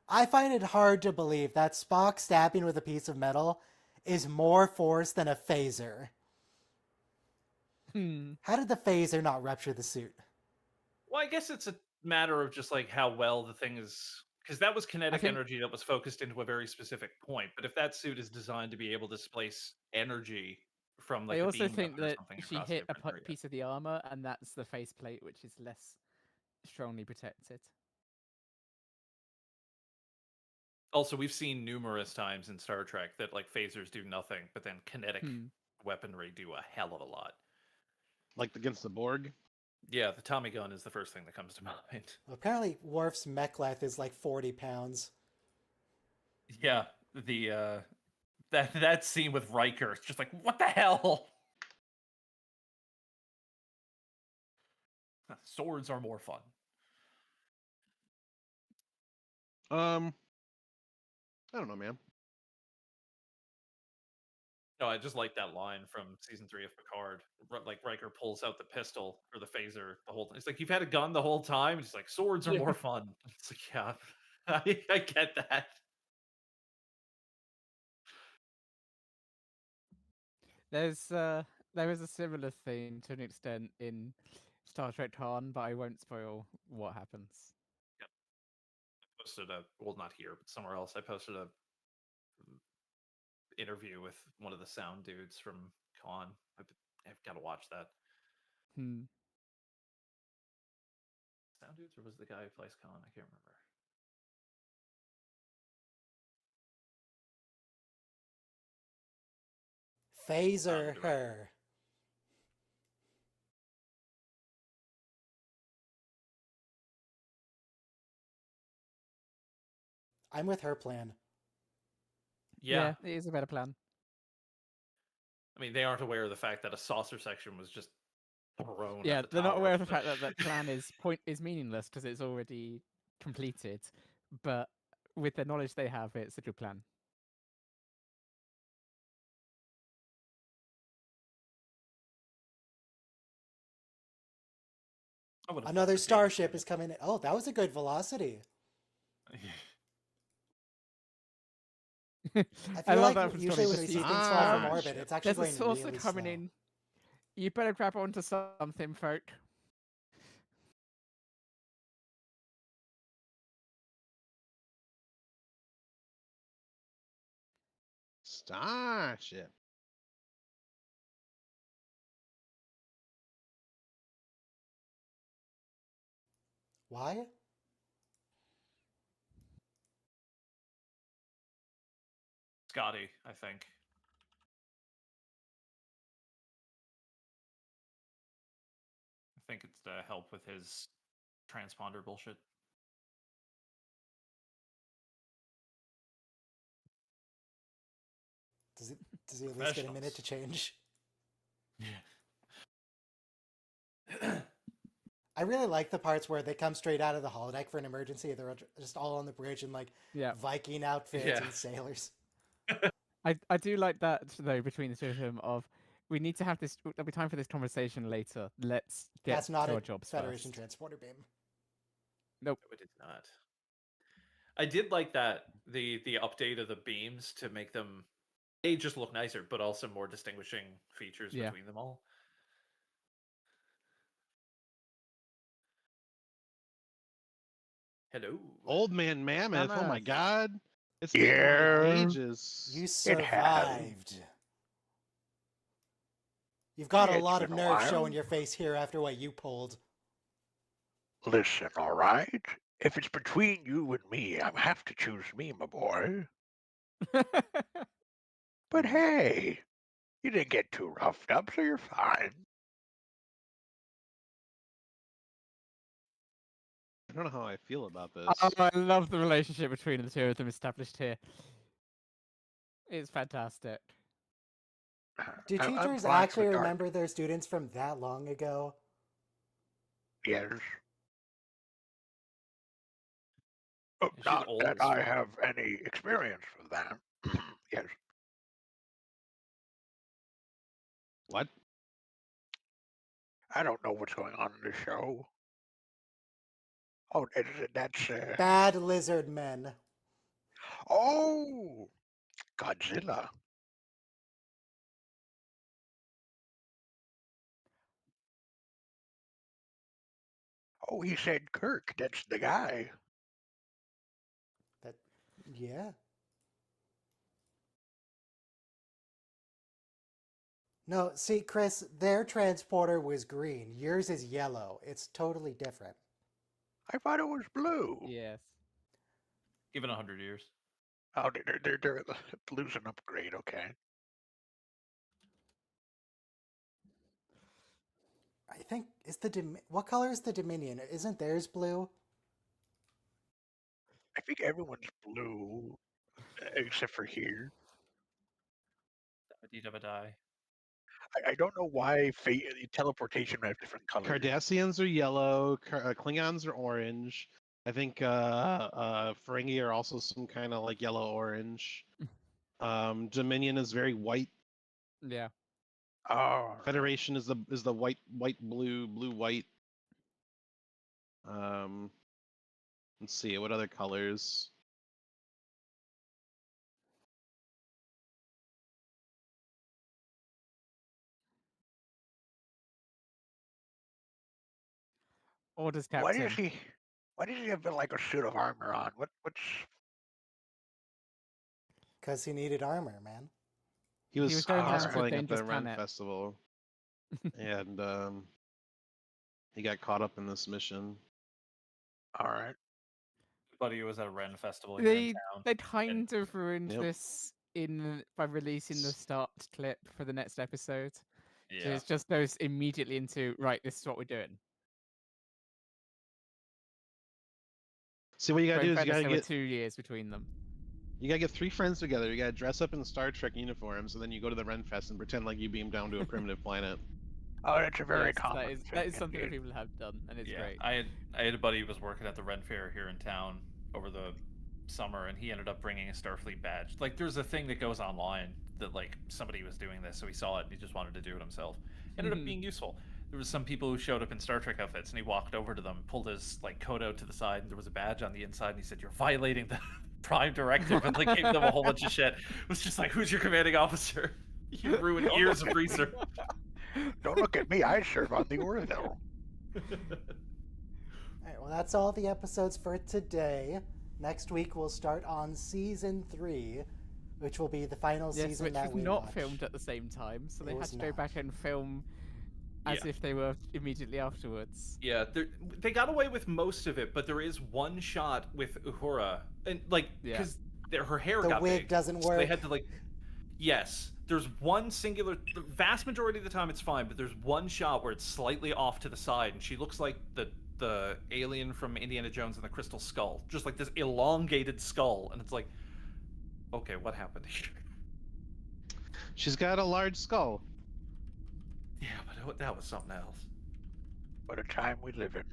I find it hard to believe that Spock stabbing with a piece of metal is more force than a phaser. Hmm. How did the phaser not rupture the suit? Well, I guess it's a matter of just like how well the thing is, because that was kinetic think- energy that was focused into a very specific point. But if that suit is designed to be able to displace energy from like I a also beam think weapon or that something she across a hit a different area. piece of the armor, and that's the faceplate, which is less strongly protected. Also, we've seen numerous times in Star Trek that like phasers do nothing, but then kinetic weaponry do a hell of a lot. Like against the Borg. Yeah, the Tommy gun is the first thing that comes to mind. Apparently, Worf's mechleth is like 40 pounds. Yeah, the that scene with Riker, it's just like, what the hell? Swords are more fun. I don't know, man. No, I just like that line from season 3 of Picard. Like Riker pulls out the pistol or the phaser the whole time. It's like, you've had a gun the whole time. It's like, swords are more fun. It's like, yeah, I get that. There is a similar theme to an extent in Star Trek Han, but I won't spoil what happens. Posted well, not here, but somewhere else. I posted a interview with one of the sound dudes from Con. I've got to watch that. Hmm. Sound dudes, or was it the guy who plays Con? I can't remember. Phaser Right. her. I'm with her plan. Yeah. it is a better plan. I mean, they aren't aware of the fact that a saucer section was just thrown. Yeah, at the they're not tower, aware of the but- fact that that plan is meaningless because it's already completed. But with the knowledge they have, it's a good plan. I would've Another fucked the starship James is coming in. Oh, that was a good velocity. Bond. I I feel love like that from usually when Sonic. we Just see things fall from Ah, orbit, shit. it's actually there's a going saucer really coming slow. in. You better grab onto something, folk. Starship. Why? Scotty, I think. I think it's to help with his transponder bullshit. Does he at least get a minute to change? Yeah. I really like the parts where they come straight out of the holodeck for an emergency. They're just all on the bridge in like Yeah, Viking outfits Yeah. and sailors. I do like that though between the two of them. Of we need to have this. There'll be time for this conversation later. Let's get That's not to a our jobs Federation first. transporter beam. Nope. No, it is not. I did like that the update of the beams to make them just look nicer, but also more distinguishing features Yeah. between them all. Hello. Old man Mammoth. Oh my Mammoth. god. It's been Yeah. ages. You has. survived. You've got Yeah, a it's lot of been a nerve while. showing your face here after what you pulled. Listen, all right? If it's between you and me, I have to choose me, my boy. But hey, you didn't get too roughed up, so you're fine. I don't know how I feel about this. Oh, I love the relationship between the two of them established here. It's fantastic. Do I'm teachers fine actually with dark. remember their students from that long ago? Yes. Oh, She's not old that as I fuck. have any experience with that. Yes. What? I don't know what's going on in the show. Oh, that's Bad lizard men. oh, Godzilla. Oh, he said Kirk. That's the guy. That, yeah. No, see, Chris, their transporter was green. Yours is yellow. It's totally different. I thought it was blue. Yes. Given 100 years. Oh, they're losing upgrade. Okay. I think is what color is the Dominion? Isn't theirs blue? I think everyone's blue except for here. Die. I don't know why teleportation have different colors. Cardassians are yellow. Klingons are orange. I think Ferengi are also some kind of like yellow orange. Dominion is very white. Yeah. Oh, Federation is the white blue white. Let's see what other colors. Orders, why Captain. does he? Why does he have like a suit of armor on? What's? Because he needed armor, man. He was was going down to a cosplaying at dangerous the Ren planet. Festival, and he got caught up in this mission. All right. Buddy was at a Ren festival here in town. They kind of ruined Yep. this by releasing the start clip for the next episode. So Yeah. it just goes immediately into right. This is what we're doing. See, what you gotta In do is fairness, you there gotta were get 2 years between them. 3 friends together. You gotta dress up in Star Trek uniforms, and then you go to the Ren Fest and pretend like you beamed down to a primitive planet. Oh, that's a very Yes, common that thing is something that indeed. people have done, and it's Yeah, great. I had a buddy who was working at the Ren Fair here in town over the summer, and he ended up bringing a Starfleet badge. Like, there's a thing that goes online that like somebody was doing this, so he saw it and he just wanted to do it himself. Ended up being useful. There was some people who showed up in Star Trek outfits, and he walked over to them, pulled his like coat out to the side, and there was a badge on the inside, and he said, "You're violating the Prime Directive," and like gave them a whole bunch of shit. It was just like, "Who's your commanding officer? You ruined years of research." Don't look at me. I serve on the Orville. All right, well, that's all the episodes for today. Next week we'll start on season 3, which will be the final Yes, season which that was we not watch. filmed at the same time, so they It had was to go not. back and film as if they were immediately afterwards. Yeah, they got away with most of it, but there is one shot with Uhura, and like because her hair The got wig big, doesn't so they work. had to like. Yes, there's one singular. The vast majority of the time it's fine, but there's one shot where it's slightly off to the side, and she looks like the alien from Indiana Jones and the Crystal Skull, just like this elongated skull, and it's like, okay, what happened here? She's got a large skull. Yeah, but that was something else. What a time we live in.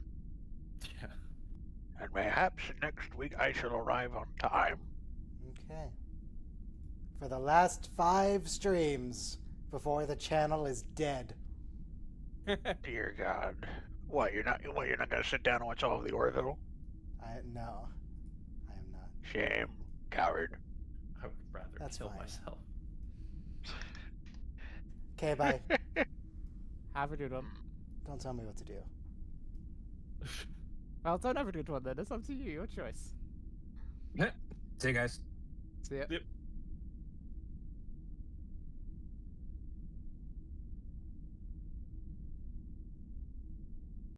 Yeah. And perhaps next week I shall arrive on time. Okay. For the last 5 streams before the channel is dead. Dear God. What, you're not gonna sit down and watch all of the Orville? No, I am not. Shame. Coward. I would rather That's kill fine. myself. Okay, bye. Have a good one. Don't tell me what to do. Well, don't have a good one then. It's up to you. Your choice. See you guys. See ya. Yep.